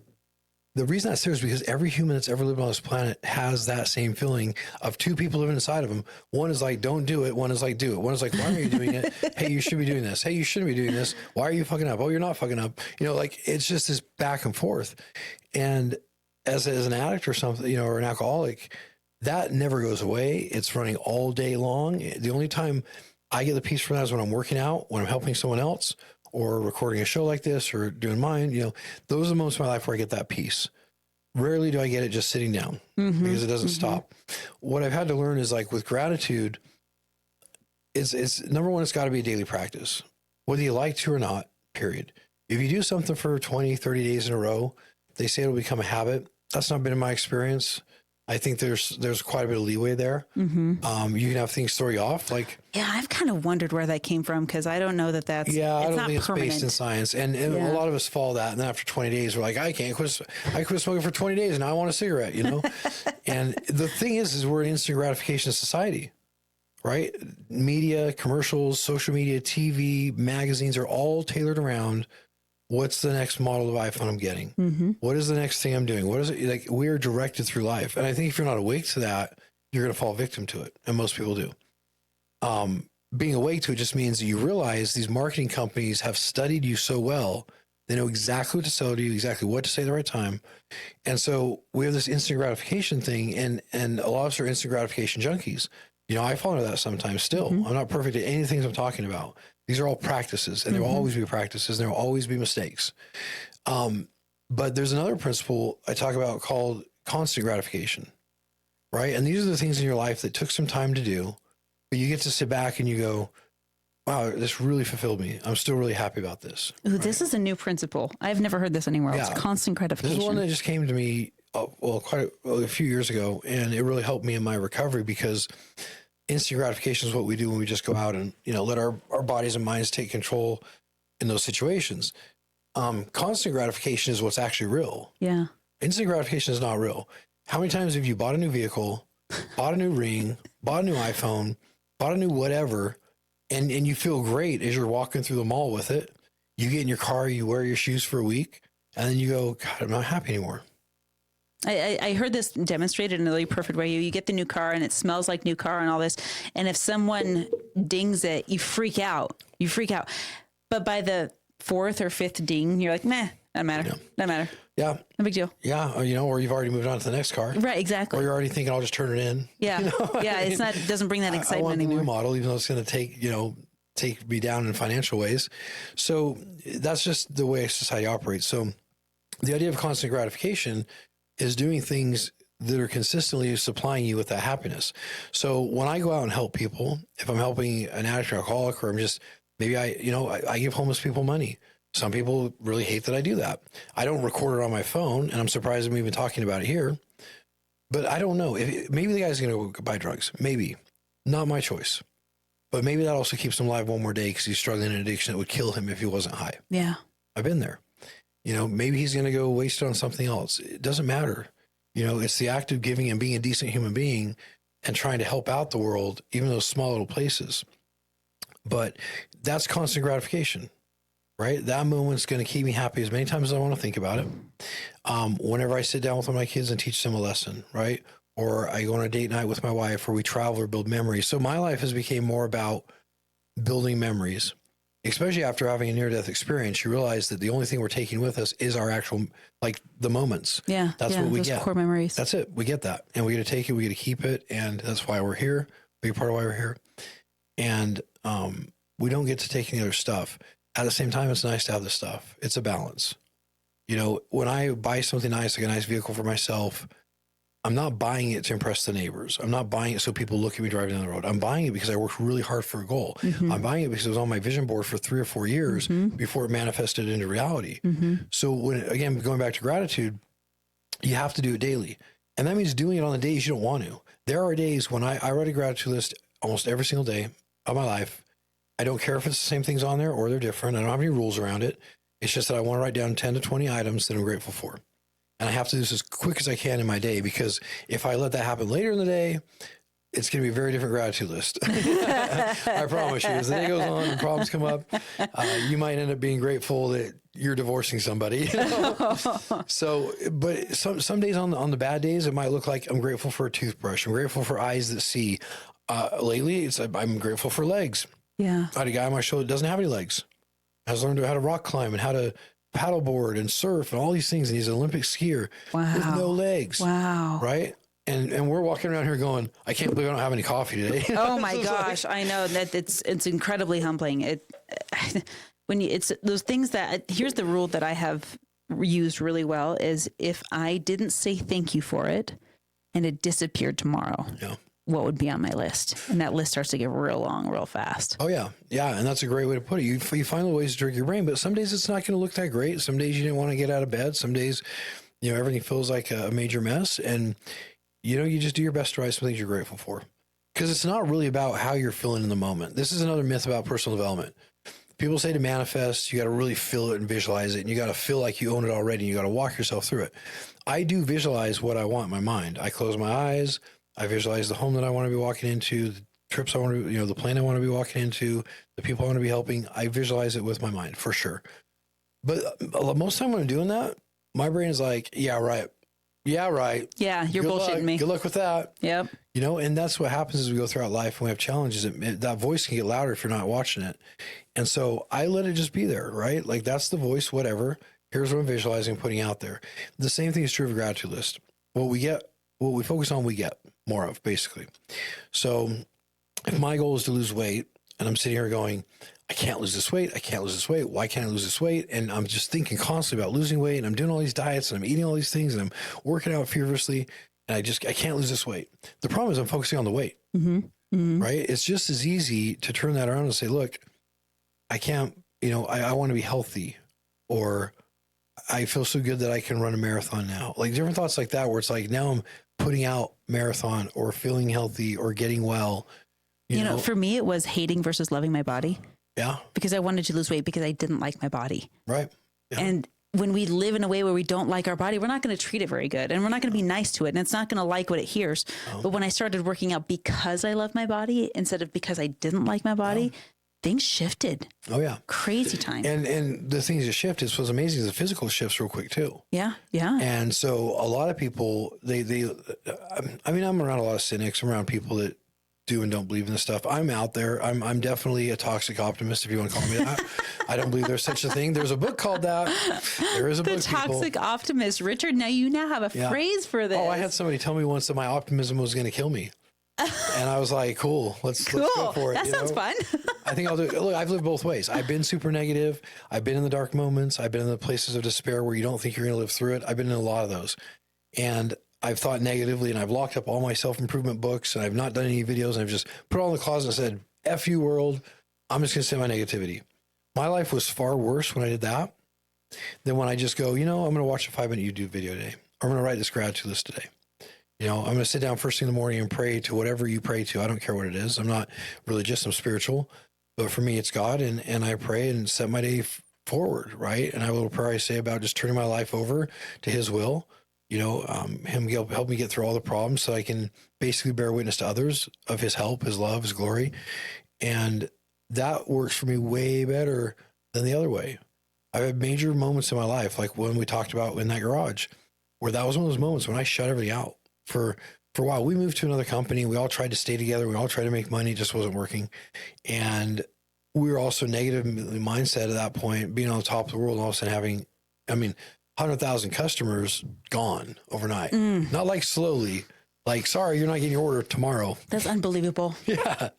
the reason that's there is because every human that's ever lived on this planet has that same feeling of two people living inside of them. One is like, don't do it. One is like, do it. One is like, why are you doing it? Hey, you should be doing this. Hey, you shouldn't be doing this. Why are you fucking up? Oh, you're not fucking up. You know, like it's just this back and forth. And as an addict or something, you know, or an alcoholic, that never goes away. It's running all day long. The only time I get the peace from that is when I'm working out, when I'm helping someone else, or recording a show like this or doing mine. You know, those are the moments of my life where I get that peace. Rarely do I get it just sitting down because it doesn't stop. What I've had to learn is like with gratitude, it's number one, it's got to be a daily practice. whether you like to or not, period. If you do something for 20, 30 days in a row, they say it'll become a habit. That's not been in my experience. I think there's quite a bit of leeway there. Mm-hmm. You can have things throw you off. Like, yeah, I've kind of wondered where that came from because I don't know that that's yeah, I it's don't not think it's permanent. based in science. And a lot of us follow that. And then after 20 days, we're like, I quit smoking for 20 days and now I want a cigarette, you know? And the thing is we're an instant gratification society, right? Media, commercials, social media, TV, magazines are all tailored around what's the next model of iPhone I'm getting? Mm-hmm. What is the next thing I'm doing? What is it? Like, we're directed through life. And I think if you're not awake to that, you're going to fall victim to it. And most people do. Being awake to it just means that you realize these marketing companies have studied you so well. They know exactly what to sell to you, exactly what to say at the right time. And so we have this instant gratification thing, and a lot of us are instant gratification junkies. You know, I fall into that sometimes still. Mm-hmm. I'm not perfect at any of the things I'm talking about. These are all practices, and there will always be practices, and there will always be mistakes. But there's another principle I talk about called constant gratification, right? And these are the things in your life that took some time to do, but you get to sit back and you go, wow, this really fulfilled me. I'm still really happy about this. Ooh, this is a new principle. I've never heard this anywhere else. Yeah. Constant gratification. This is one that just came to me, quite a few years ago, and it really helped me in my recovery because instant gratification is what we do when we just go out and, let our bodies and minds take control in those situations. Constant gratification is what's actually real. Yeah. Instant gratification is not real. How many times have you bought a new vehicle, bought a new ring, bought a new iPhone, bought a new whatever, and you feel great as you're walking through the mall with it? You get in your car, you wear your shoes for a week, and then you go, God, I'm not happy anymore. I heard this demonstrated in a really perfect way. You get the new car and it smells like new car and all this. And if someone dings it, you freak out. But by the fourth or fifth ding, you're like, meh, doesn't matter. Yeah. Doesn't matter. Yeah. No big deal. Yeah. Or you've already moved on to the next car. Right. Exactly. Or you're already thinking, I'll just turn it in. Yeah. Yeah. It's not, it doesn't bring that excitement I want anymore. the new model, even though it's going to take me down in financial ways. So that's just the way society operates. So the idea of constant gratification is doing things that are consistently supplying you with that happiness. So when I go out and help people, if I'm helping an addict or alcoholic, or I'm just, maybe I give homeless people money. Some people really hate that I do that. I don't record it on my phone, and I'm surprised I'm even talking about it here. But I don't know. Maybe the guy's going to buy drugs. Maybe. Not my choice. But maybe that also keeps him alive one more day because he's struggling in an addiction that would kill him if he wasn't high. Yeah. I've been there. Maybe he's going to go waste it on something else. It doesn't matter. It's the act of giving and being a decent human being and trying to help out the world, even those small little places. But that's constant gratification, right? That moment's going to keep me happy as many times as I want to think about it. Whenever I sit down with one of my kids and teach them a lesson, right? Or I go on a date night with my wife, or we travel or build memories. So my life has become more about building memories. Especially after having a near-death experience, you realize that the only thing we're taking with us is our actual, the moments. Yeah. That's what we those get. Core memories. That's it. We get that. And we get to take it. We get to keep it. And that's why we're here. Big part of why we're here. And we don't get to take any other stuff. At the same time, it's nice to have the stuff. It's a balance. When I buy something nice, like a nice vehicle for myself, I'm not buying it to impress the neighbors. I'm not buying it so people look at me driving down the road. I'm buying it because I worked really hard for a goal. Mm-hmm. I'm buying it because it was on my vision board for 3 or 4 years before it manifested into reality. Mm-hmm. So again, going back to gratitude, you have to do it daily. And that means doing it on the days you don't want to. There are days when I write a gratitude list almost every single day of my life. I don't care if it's the same things on there or they're different. I don't have any rules around it. It's just that I want to write down 10 to 20 items that I'm grateful for. And I have to do this as quick as I can in my day, because if I let that happen later in the day, it's going to be a very different gratitude list. I promise you. As the day goes on and problems come up, you might end up being grateful that you're divorcing somebody. So, but some days on the bad days, it might look like I'm grateful for a toothbrush. I'm grateful for eyes that see. Lately, I'm grateful for legs. Yeah. I had a guy on my show that doesn't have any legs. Has learned how to rock climb and how to paddleboard and surf and all these things. And he's an Olympic skier with no legs. Wow. Right. And we're walking around here going, I can't believe I don't have any coffee today. Oh my gosh. I know that it's incredibly humbling. It's those things that, here's the rule that I have used really well is if I didn't say thank you for it and it disappeared tomorrow, Yeah. what would be on my list. And that list starts to get real long, real fast. Oh yeah. Yeah. And that's a great way to put it. You find the ways to trick your brain, but some days it's not going to look that great. Some days you didn't want to get out of bed. Some days, everything feels like a major mess. And, you just do your best to write some things you're grateful for. Because it's not really about how you're feeling in the moment. This is another myth about personal development. People say to manifest, you got to really feel it and visualize it. And you got to feel like you own it already. And you got to walk yourself through it. I do visualize what I want in my mind. I close my eyes. I visualize the home that I want to be walking into, the trips I want to, the plane I want to be walking into, the people I want to be helping. I visualize it with my mind for sure. But most of the time when I'm doing that, my brain is like, yeah, right. Yeah, right. Yeah, you're Good bullshitting luck. me. Good luck with that. Yep. And that's what happens as we go throughout life and we have challenges. That voice can get louder if you're not watching it. And so I let it just be there, right? Like that's the voice, whatever. Here's what I'm visualizing, putting out there. The same thing is true of a gratitude list. What we focus on, we get more of, basically. So if my goal is to lose weight and I'm sitting here going, I can't lose this weight. I can't lose this weight. Why can't I lose this weight? And I'm just thinking constantly about losing weight and I'm doing all these diets and I'm eating all these things and I'm working out furiously and I can't lose this weight. The problem is I'm focusing on the weight, right? It's just as easy to turn that around and say, look, I can't, I want to be healthy, or I feel so good that I can run a marathon now. Like different thoughts like that, where it's like, now I'm putting out marathon or feeling healthy or getting well. You know, for me, it was hating versus loving my body. Yeah. Because I wanted to lose weight because I didn't like my body. Right. Yeah. And when we live in a way where we don't like our body, we're not going to treat it very good and we're not going to be nice to it. And it's not going to like what it hears. Oh. But when I started working out because I love my body instead of because I didn't like my body, things shifted. Oh yeah. Crazy time. And the things that shift is what's amazing is the physical shifts real quick too. Yeah. Yeah. And so a lot of people, I'm around a lot of cynics. I'm around people that do and don't believe in this stuff. I'm out there. I'm definitely a toxic optimist, if you want to call me that. I don't believe there's such a thing. There's a book called that. There is a book. The toxic optimist. Richard, now you have a phrase for this. Oh, I had somebody tell me once that my optimism was going to kill me. And I was like, cool, let's go for it. That sounds fun. I think I'll do it. Look, I've lived both ways. I've been super negative. I've been in the dark moments. I've been in the places of despair where you don't think you're going to live through it. I've been in a lot of those. And I've thought negatively and I've locked up all my self-improvement books and I've not done any videos and I've just put it all in the closet and said, F you world, I'm just going to say my negativity. My life was far worse when I did that than when I just go, I'm going to watch a 5-minute YouTube video today. Or I'm going to write this gratitude list today. I'm going to sit down first thing in the morning and pray to whatever you pray to. I don't care what it is. I'm not religious, I'm spiritual. But for me, it's God. And I pray and set my day forward, right? And I have a little prayer I say about just turning my life over to his will. Him help me get through all the problems so I can basically bear witness to others of his help, his love, his glory. And that works for me way better than the other way. I've had major moments in my life, like when we talked about in that garage, where that was one of those moments when I shut everything out for a while. We moved to another company. We all tried to stay together. We all tried to make money. It just wasn't working. And we were also negative mindset at that point, being on the top of the world and all of a sudden having, 100,000 customers gone overnight. Not like slowly, like, sorry, you're not getting your order tomorrow. That's unbelievable. Yeah.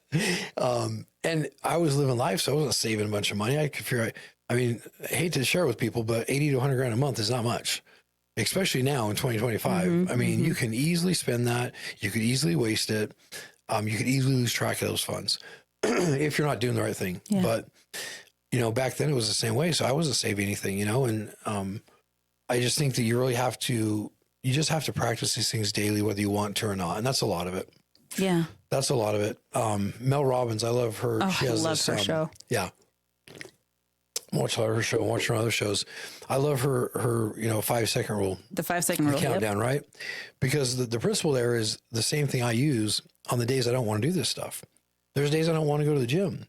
And I was living life, so I wasn't saving a bunch of money. I could figure out, I hate to share with people, but 80 to 100 grand a month is not much, especially now in 2025. You can easily spend that. You could easily waste it. You could easily lose track of those funds if you're not doing the right thing. Yeah. But, back then it was the same way. So I wasn't saving anything, and, I just think that you just have to practice these things daily, whether you want to or not. And that's a lot of it. Yeah. That's a lot of it. Mel Robbins, I love her. Oh, I love her show. Yeah. Watch her show, watch her other shows. I love her 5-second rule. The 5-second rule. Countdown, right? Because the principle there is the same thing I use on the days I don't want to do this stuff. There's days I don't want to go to the gym,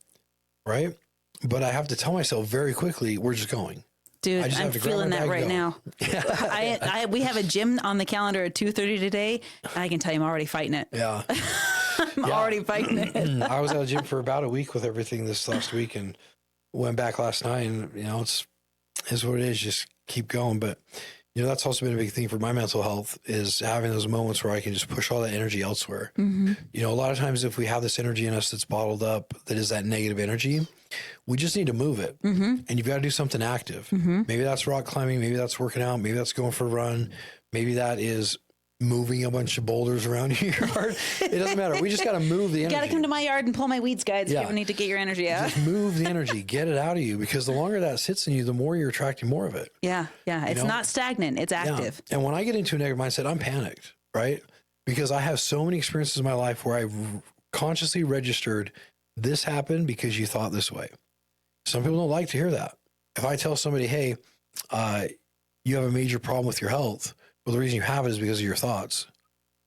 right? But I have to tell myself very quickly, we're just going. Dude, I'm feeling that right now. We have a gym on the calendar at 2:30 today, and I can tell you I'm already fighting it. Yeah. I'm already fighting it. I was at the gym for about a week with everything this last week and went back last night, and, it's what it is. Just keep going. But, that's also been a big thing for my mental health is having those moments where I can just push all that energy elsewhere. A lot of times if we have this energy in us that's bottled up, that is that negative energy, we just need to move it. And you've got to do something active. Maybe that's rock climbing. Maybe that's working out. Maybe that's going for a run. Maybe that is, moving a bunch of boulders around your yard. It doesn't matter. We just got to move the You energy. got to come to my yard and pull my weeds, guys. Yeah. If you need to get your energy out. Just move the energy, get it out of you, because the longer that sits in you, the more you're attracting more of it. Yeah. Yeah. It's know? not stagnant. It's active. Yeah. And when I get into a negative mindset, I'm panicked, right? Because I have so many experiences in my life where I've consciously registered this happened because you thought this way. Some people don't like to hear that. If I tell somebody, hey, you have a major problem with your health, well, the reason you have it is because of your thoughts.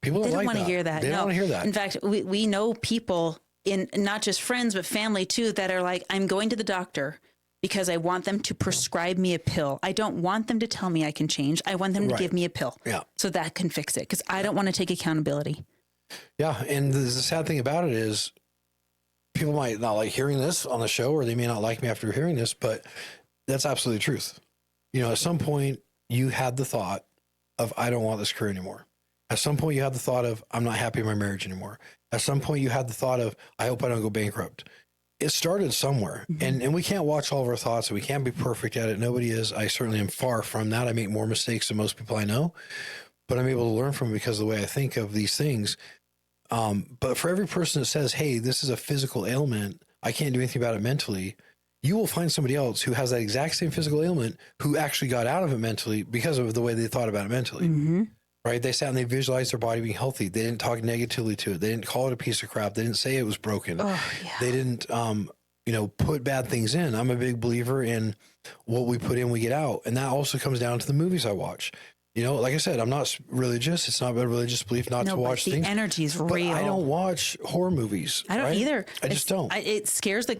People don't want to hear that. They don't want to hear that. In fact, we know people in not just friends, but family too, that are like, I'm going to the doctor because I want them to prescribe me a pill. I don't want them to tell me I can change. I want them to give me a pill. Yeah. So that can fix it, because I don't want to take accountability. Yeah. And the sad thing about it is people might not like hearing this on the show, or they may not like me after hearing this, but that's absolutely the truth. You know, at some point you had the thought of, I don't want this career anymore. At some point you had the thought of, I'm not happy in my marriage anymore. At some point you had the thought of, I hope I don't go bankrupt. It started somewhere. Mm-hmm. And we can't watch all of our thoughts, and we can't be perfect at it. Nobody is. I certainly am far from that. I make more mistakes than most people I know, but I'm able to learn from it because of the way I think of these things. But for every person that says, hey, this is a physical ailment, I can't do anything about it mentally, you will find somebody else who has that exact same physical ailment who actually got out of it mentally because of the way they thought about it mentally. Mm-hmm. Right? They sat and they visualized their body being healthy. They didn't talk negatively to it. They didn't call it a piece of crap. They didn't say it was broken. Oh, yeah. They didn't, put bad things in. I'm a big believer in what we put in, we get out. And that also comes down to the movies I watch. You know, like I said, I'm not religious. It's not a religious belief not to watch things. The energy is real. I don't watch horror movies. I don't either. I just don't. It scares I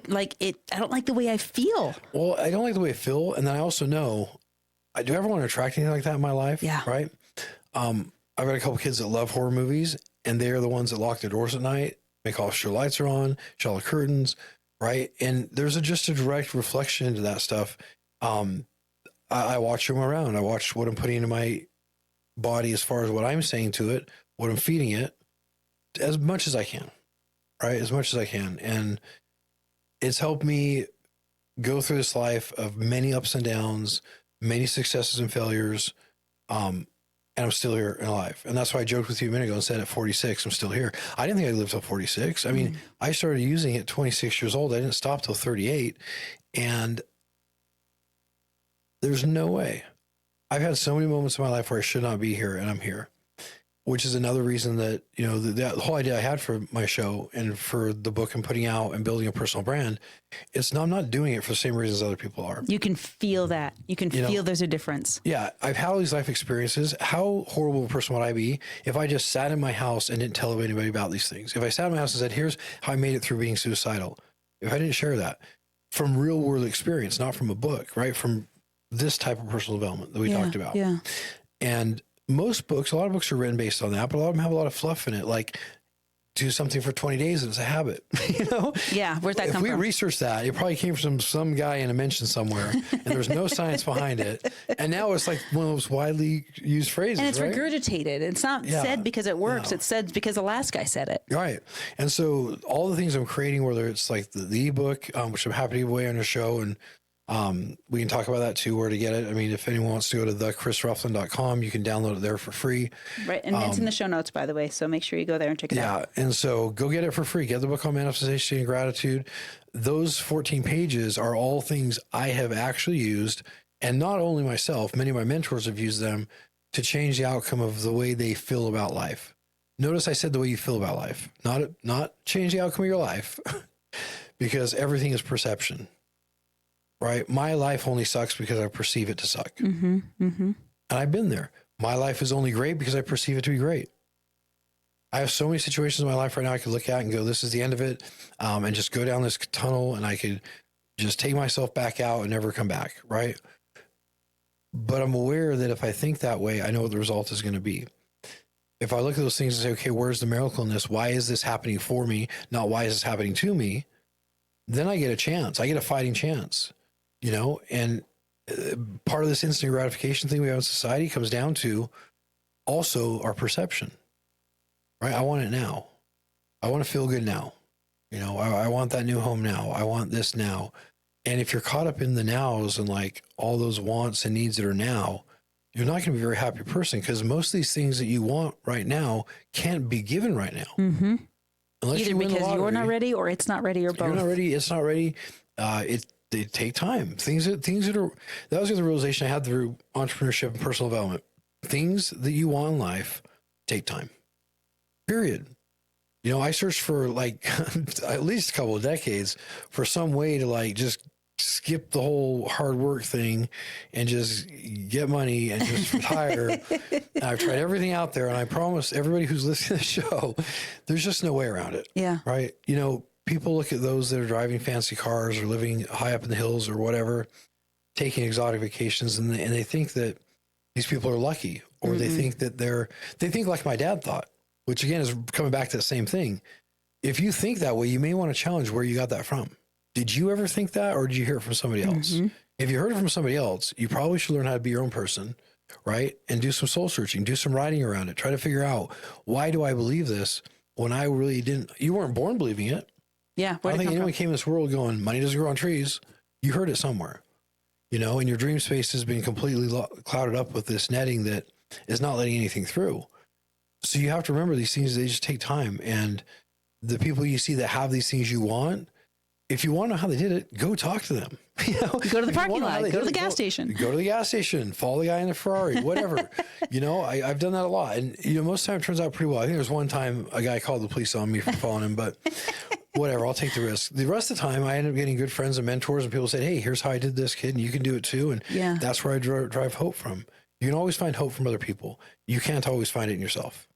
don't like the way I feel. Well, I don't like the way I feel. And then I also know, I do ever want to attract anything like that in my life. Yeah. Right. I've got a couple kids that love horror movies, and they're the ones that lock their doors at night, make all sure lights are on, shut all the curtains. Right. And there's just a direct reflection into that stuff. I watch them around. I watch what I'm putting into my body as far as what I'm saying to it, what I'm feeding it, as much as I can, right? As much as I can. And it's helped me go through this life of many ups and downs, many successes and failures. And I'm still here and alive. And that's why I joked with you a minute ago and said at 46, I'm still here. I didn't think I'd live till 46. I mean, I started using it at 26 years old. I didn't stop till 38. And there's no way. I've had so many moments in my life where I should not be here, and I'm here, which is another reason that, you know, the whole idea I had for my show and for the book I'm putting out and building a personal brand, I'm not doing it for the same reasons other people are. You can feel that. You can feel there's a difference. Yeah. I've had all these life experiences. How horrible a person would I be if I just sat in my house and didn't tell anybody about these things? If I sat in my house and said, here's how I made it through being suicidal. If I didn't share that from real world experience, not from a book, right? From this type of personal development that we talked about. Yeah. And most books, a lot of books are written based on that, but a lot of them have a lot of fluff in it. Like, do something for 20 days and it's a habit, you know? Yeah. Where'd that come from? If we researched that, it probably came from some guy in a mention somewhere and there's no science behind it. And now it's like one of those widely used phrases, and it's right? regurgitated. It's not said because it works. It's said because the last guy said it. Right. And so all the things I'm creating, whether it's like the ebook, which I'm happy to give away on the show, and we can talk about that too, where to get it. I mean, if anyone wants to go to thechrisruflin.com, you can download it there for free. Right. And it's in the show notes, by the way. So make sure you go there and check it out. Yeah. And so go get it for free. Get the book on manifestation and gratitude. Those 14 pages are all things I have actually used. And not only myself, many of my mentors have used them to change the outcome of the way they feel about life. Notice I said the way you feel about life, not change the outcome of your life, because everything is perception. Right? My life only sucks because I perceive it to suck. Mm-hmm, mm-hmm. And I've been there. My life is only great because I perceive it to be great. I have so many situations in my life right now I could look at and go, this is the end of it, and just go down this tunnel, and I could just take myself back out and never come back, right? But I'm aware that if I think that way, I know what the result is going to be. If I look at those things and say, okay, where's the miracle in this? Why is this happening for me? Not why is this happening to me? Then I get a chance. I get a fighting chance. You know, and part of this instant gratification thing we have in society comes down to also our perception, right? I want it now. I want to feel good now. You know, I want that new home now. I want this now. And if you're caught up in the nows and like all those wants and needs that are now, you're not going to be a very happy person, because most of these things that you want right now can't be given right now. Mm-hmm. Unless Either you win the because lottery. you're not ready or it's not ready, or both. You're not ready. It's not ready. They take time. Things that are, that was the realization I had through entrepreneurship and personal development. Things that you want in life take time. Period. You know, I searched for like at least a couple of decades for some way to like just skip the whole hard work thing and just get money and just retire. And I've tried everything out there, and I promise everybody who's listening to the show, there's just no way around it. Yeah. Right. You know, people look at those that are driving fancy cars or living high up in the hills or whatever, taking exotic vacations, and they think that these people are lucky, or they think that they think like my dad thought, which again is coming back to the same thing. If you think that way, you may want to challenge where you got that from. Did you ever think that, or did you hear it from somebody else? If you heard it from somebody else, you probably should learn how to be your own person, right? And do some soul searching, do some writing around it. Try to figure out, why do I believe this when I really didn't? You weren't born believing it. Yeah. I don't think anyone came in this world going, money doesn't grow on trees. You heard it somewhere, you know, and your dream space has been completely clouded up with this netting that is not letting anything through. So you have to remember, these things, they just take time. And the people you see that have these things you want, if you want to know how they did it, go talk to them. You know, Go to the parking lot, go to the gas station. Go to the gas station, follow the guy in the Ferrari, whatever. You know, I've done that a lot. And, you know, most of the time it turns out pretty well. I think there's one time a guy called the police on me for following him, but whatever, I'll take the risk. The rest of the time I ended up getting good friends and mentors, and people said, hey, here's how I did this, kid, and you can do it too. And that's where I drive hope from. You can always find hope from other people. You can't always find it in yourself.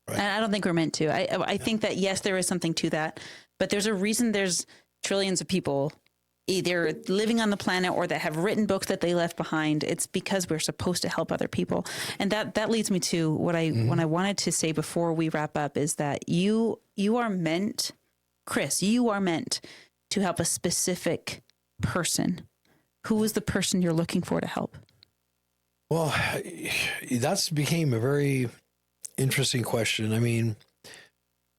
Right? And I don't think we're meant to. I think that, yes, there is something to that, but there's a reason there's trillions of people either living on the planet or that have written books that they left behind. It's because we're supposed to help other people. And that leads me to what I wanted to say before we wrap up, is that you are meant, Chris, you are meant to help a specific person. Who is the person you're looking for to help? Well, that's became a very interesting question. I mean,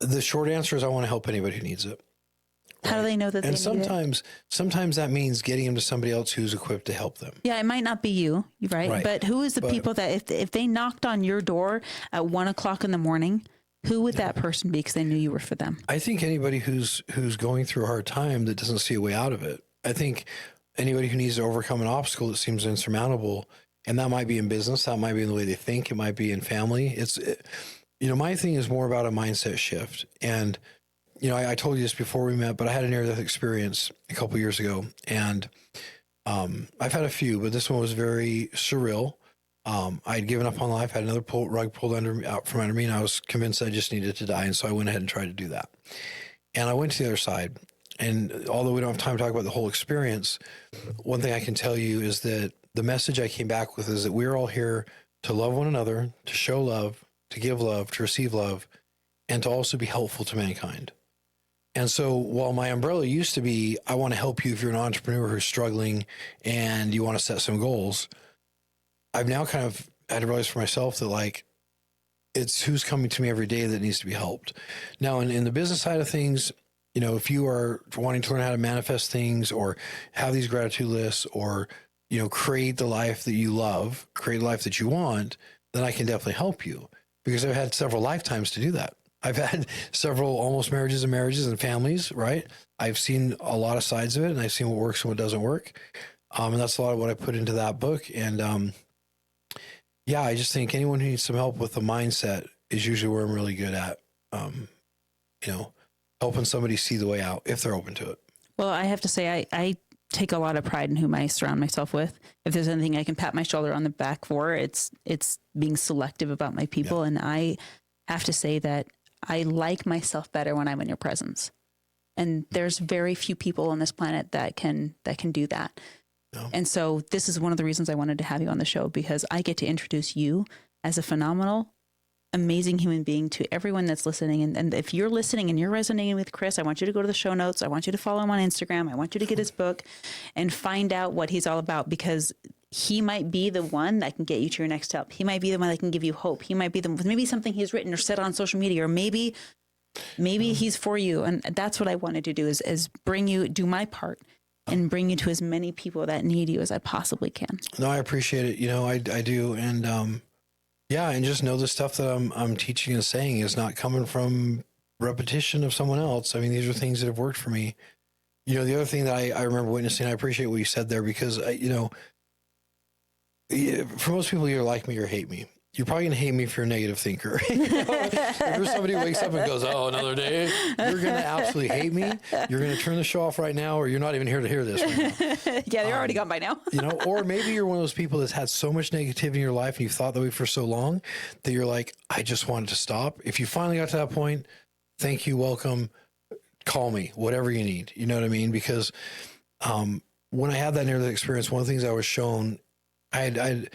the short answer is I want to help anybody who needs it. How do they know that they need it? Sometimes that means getting them to somebody else who's equipped to help them. Yeah, it might not be you, right? But who is the people that if they knocked on your door at 1:00 in the morning, who would that person be, because they knew you were for them? I think anybody who's going through a hard time that doesn't see a way out of it. I think anybody who needs to overcome an obstacle that seems insurmountable, and that might be in business, that might be in the way they think, it might be in family. You know, my thing is more about a mindset shift. And you know, I told you this before we met, but I had a near-death experience a couple of years ago, and I've had a few, but this one was very surreal. I'd given up on life, had another rug pulled out from under me, and I was convinced I just needed to die, and so I went ahead and tried to do that. And I went to the other side, and although we don't have time to talk about the whole experience, one thing I can tell you is that the message I came back with is that we're all here to love one another, to show love, to give love, to receive love, and to also be helpful to mankind. And so while my umbrella used to be, I want to help you if you're an entrepreneur who's struggling and you want to set some goals, I've now kind of had to realize for myself that, like, it's who's coming to me every day that needs to be helped. Now, in the business side of things, you know, if you are wanting to learn how to manifest things or have these gratitude lists or, you know, create the life that you love, create the life that you want, then I can definitely help you, because I've had several lifetimes to do that. I've had several almost marriages and families, right? I've seen a lot of sides of it, and I've seen what works and what doesn't work. And that's a lot of what I put into that book. And yeah, I just think anyone who needs some help with the mindset is usually where I'm really good at, you know, helping somebody see the way out if they're open to it. Well, I have to say, I take a lot of pride in whom I surround myself with. If there's anything I can pat my shoulder on the back for, it's being selective about my people. Yeah. And I have to say that I like myself better when I'm in your presence. And there's very few people on this planet that can do that. No. And so this is one of the reasons I wanted to have you on the show, because I get to introduce you as a phenomenal, amazing human being to everyone that's listening. And if you're listening and you're resonating with Chris, I want you to go to the show notes. I want you to follow him on Instagram. I want you to get his book and find out what he's all about, because he might be the one that can get you to your next step. He might be the one that can give you hope. He might be maybe something he's written or said on social media, or maybe he's for you. And that's what I wanted to do is do my part and bring you to as many people that need you as I possibly can. No, I appreciate it. You know, I do. And, yeah, and just know the stuff that I'm teaching and saying is not coming from repetition of someone else. I mean, these are things that have worked for me. You know, the other thing that I remember witnessing, I appreciate what you said there, because, you know, for most people, you're like me or hate me. You're probably going to hate me if you're a negative thinker. You know, if you're somebody who wakes up and goes, oh, another day, you're going to absolutely hate me. You're going to turn the show off right now, or you're not even here to hear this right now. Yeah, they're already gone by now. You know, or maybe you're one of those people that's had so much negativity in your life and you've thought that way for so long that you're like, I just wanted to stop. If you finally got to that point, thank you, welcome, call me, whatever you need. You know what I mean? Because when I had that near-death experience, one of the things I was shown, this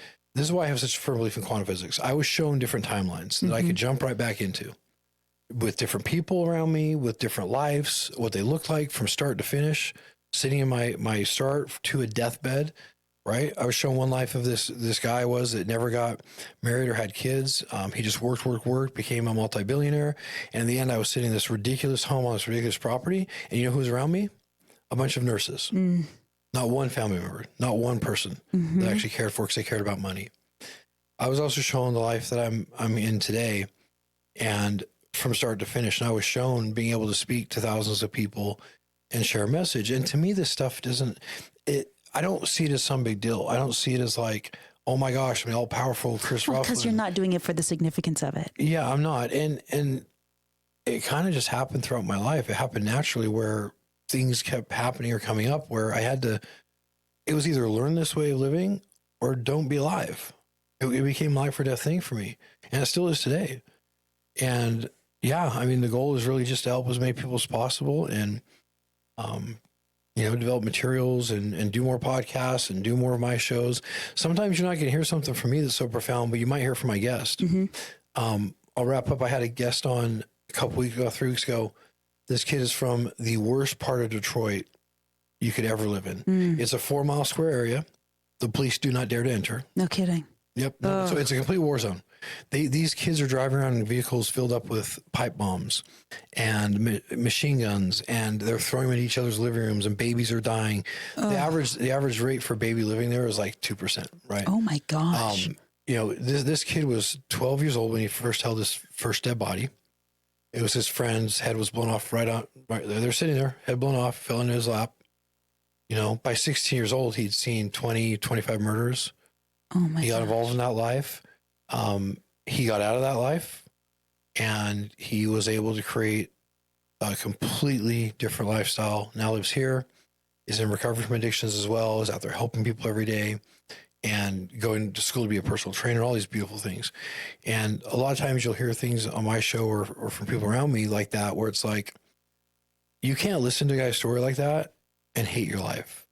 is why I have such a firm belief in quantum physics. I was shown different timelines that I could jump right back into with different people around me, with different lives, what they looked like from start to finish, sitting in my start to a deathbed, right? I was shown one life of this guy that never got married or had kids. He just worked, became a multi-billionaire. And in the end, I was sitting in this ridiculous home on this ridiculous property. And you know who was around me? A bunch of nurses. Not one family member, not one person that actually cared for, because they cared about money. I was also shown the life that I'm in today, and from start to finish. And I was shown being able to speak to thousands of people and share a message. And to me, this stuff I don't see it as some big deal. I don't see it as like, oh my gosh, I'm all powerful Chris Ruflin. Because you're not doing it for the significance of it. Yeah, I'm not. And it kind of just happened throughout my life. It happened naturally, where things kept happening or coming up where it was either learn this way of living or don't be alive. It became life or death thing for me. And it still is today. And yeah, I mean, the goal is really just to help as many people as possible, and, you know, develop materials and do more podcasts and do more of my shows. Sometimes you're not going to hear something from me that's so profound, but you might hear from my guest. I'll wrap up. I had a guest on a couple weeks ago, 3 weeks ago. This kid is from the worst part of Detroit you could ever live in. It's a 4-mile square area. The police do not dare to enter. No kidding. Yep. No, so it's a complete war zone. These kids are driving around in vehicles filled up with pipe bombs and machine guns, and they're throwing them at each other's living rooms, and babies are dying. The average rate for a baby living there is like 2%, right? Oh my gosh. You know, this kid was 12 years old when he first held his first dead body. It was his friend's head was blown off right there. They're sitting there, head blown off, fell into his lap. You know, by 16 years old, he'd seen 20, 25 murders. Oh my! He got involved in that life. He got out of that life, and he was able to create a completely different lifestyle. Now lives here, is in recovery from addictions as well, is out there helping people every day, and going to school to be a personal trainer, all these beautiful things. And a lot of times you'll hear things on my show or from people around me like that, where it's like, you can't listen to a guy's story like that and hate your life.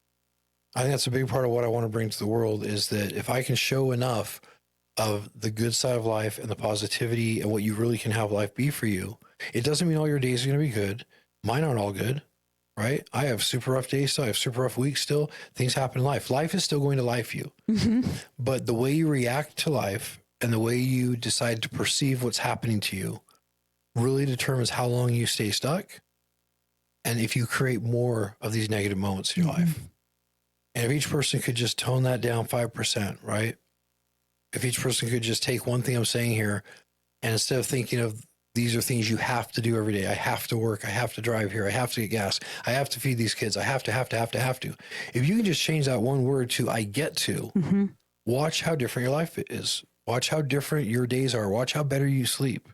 I think that's a big part of what I want to bring to the world, is that if I can show enough of the good side of life and the positivity and what you really can have life be for you, it doesn't mean all your days are going to be good. Mine aren't all good, right? I have super rough days still. I have super rough weeks still. Things happen in life. Life is still going to life you. But the way you react to life and the way you decide to perceive what's happening to you really determines how long you stay stuck, and if you create more of these negative moments in your life. And if each person could just tone that down 5%, right? If each person could just take one thing I'm saying here, and instead of thinking of these are things you have to do every day, I have to work, I have to drive here, I have to get gas, I have to feed these kids, I have to. If you can just change that one word to I get to, watch how different your life is. Watch how different your days are. Watch how better you sleep.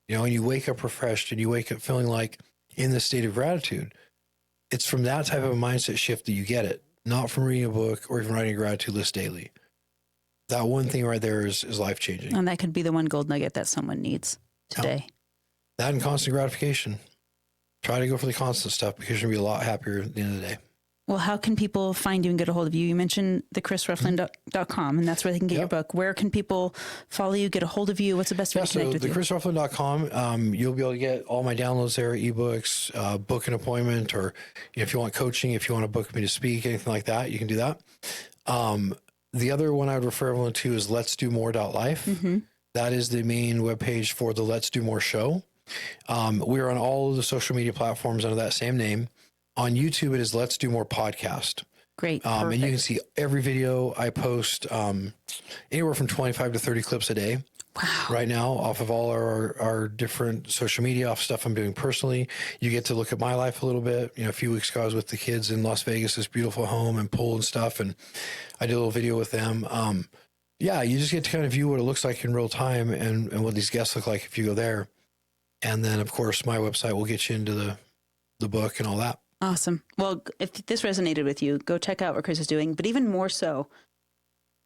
You know, and you wake up refreshed, and you wake up feeling like in this state of gratitude. It's from that type of a mindset shift that you get it. Not from reading a book or even writing a gratitude list daily. That one thing right there is life-changing. And that could be the one gold nugget that someone needs today. That and constant gratification. Try to go for the constant stuff, because you're going to be a lot happier at the end of the day. Well, how can people find you and get a hold of you? You mentioned the chrisruflin.com, and that's where they can get your book. Where can people follow you, get a hold of you? What's the best way to connect with you? So the chrisruflin.com, you'll be able to get all my downloads there, ebooks, book an appointment, or if you want coaching, if you want to book me to speak, anything like that, you can do that. The other one I would refer everyone to is letsdomore.life. That is the main webpage for the Let's Do More show. We're on all of the social media platforms under that same name. On YouTube, it is Let's Do More Podcast. Great. And you can see every video I post, anywhere from 25 to 30 clips a day. Wow. Right now, off of all our different social media, off stuff I'm doing personally. You get to look at my life a little bit. A few weeks ago, I was with the kids in Las Vegas, this beautiful home and pool and stuff. And I did a little video with them. Yeah, you just get to kind of view what it looks like in real time and what these guests look like if you go there. And then, of course, my website will get you into the book and all that. Awesome. Well, if this resonated with you, go check out what Chris is doing. But even more so,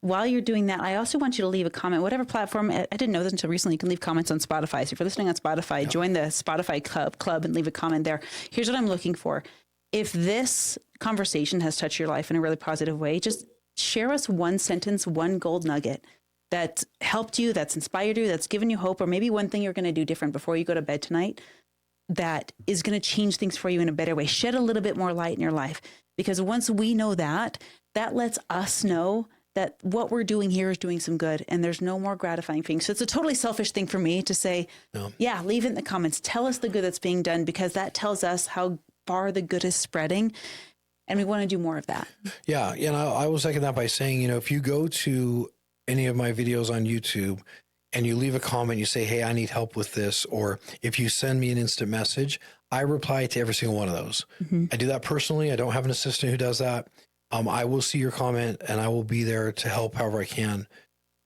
while you're doing that, I also want you to leave a comment, whatever platform. I didn't know this until recently. You can leave comments on Spotify. So if you're listening on Spotify, join the Spotify club and leave a comment there. Here's what I'm looking for. If this conversation has touched your life in a really positive way, just share us one sentence, one gold nugget that helped you, that's inspired you, that's given you hope, or maybe one thing you're going to do different before you go to bed tonight that is going to change things for you in a better way. Shed a little bit more light in your life. Because once we know that lets us know that what we're doing here is doing some good and there's no more gratifying things. So it's a totally selfish thing for me to say, yeah, leave it in the comments. Tell us the good that's being done, because that tells us how far the good is spreading. And we want to do more of that. Yeah. And I will second that by saying, if you go to any of my videos on YouTube and you leave a comment, you say, hey, I need help with this. Or if you send me an instant message, I reply to every single one of those. Mm-hmm. I do that personally. I don't have an assistant who does that. I will see your comment and I will be there to help however I can.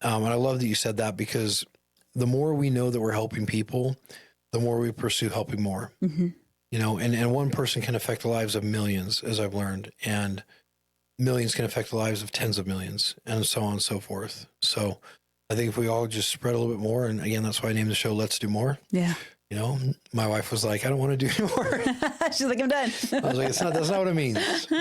And I love that you said that, because the more we know that we're helping people, the more we pursue helping more. Mm-hmm. And one person can affect the lives of millions, as I've learned, and millions can affect the lives of tens of millions, and so on and so forth. So I think if we all just spread a little bit more, and again, that's why I named the show Let's Do More. Yeah. My wife was like, I don't want to do anymore. She's like, I'm done. I was like, that's not what it means. Do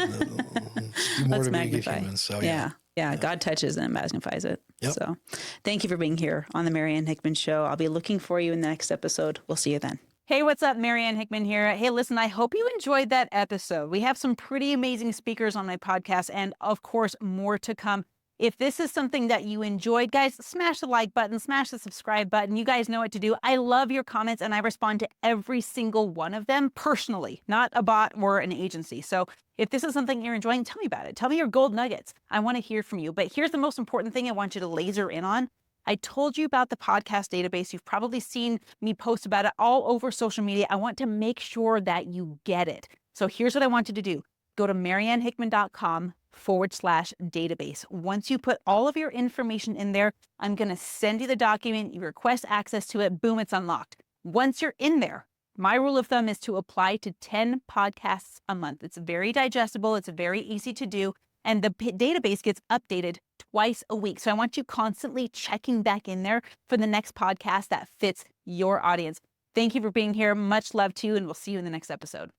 more to be a good human. So yeah. God touches and magnifies it. Yep. So thank you for being here on the Marianne Hickman Show. I'll be looking for you in the next episode. We'll see you then. Hey, what's up? Marianne Hickman here. Hey, listen, I hope you enjoyed that episode. We have some pretty amazing speakers on my podcast, and of course, more to come. If this is something that you enjoyed, guys, smash the like button, smash the subscribe button. You guys know what to do. I love your comments, and I respond to every single one of them personally, not a bot or an agency. So if this is something you're enjoying, tell me about it. Tell me your gold nuggets. I want to hear from you. But here's the most important thing I want you to laser in on. I told you about the podcast database. You've probably seen me post about it all over social media. I want to make sure that you get it. So here's what I want you to do. Go to mariannehickman.com/database. Once you put all of your information in there, I'm going to send you the document. You request access to it. Boom, it's unlocked. Once you're in there, my rule of thumb is to apply to 10 podcasts a month. It's very digestible. It's very easy to do. And the database gets updated twice a week. So I want you constantly checking back in there for the next podcast that fits your audience. Thank you for being here. Much love to you, and we'll see you in the next episode.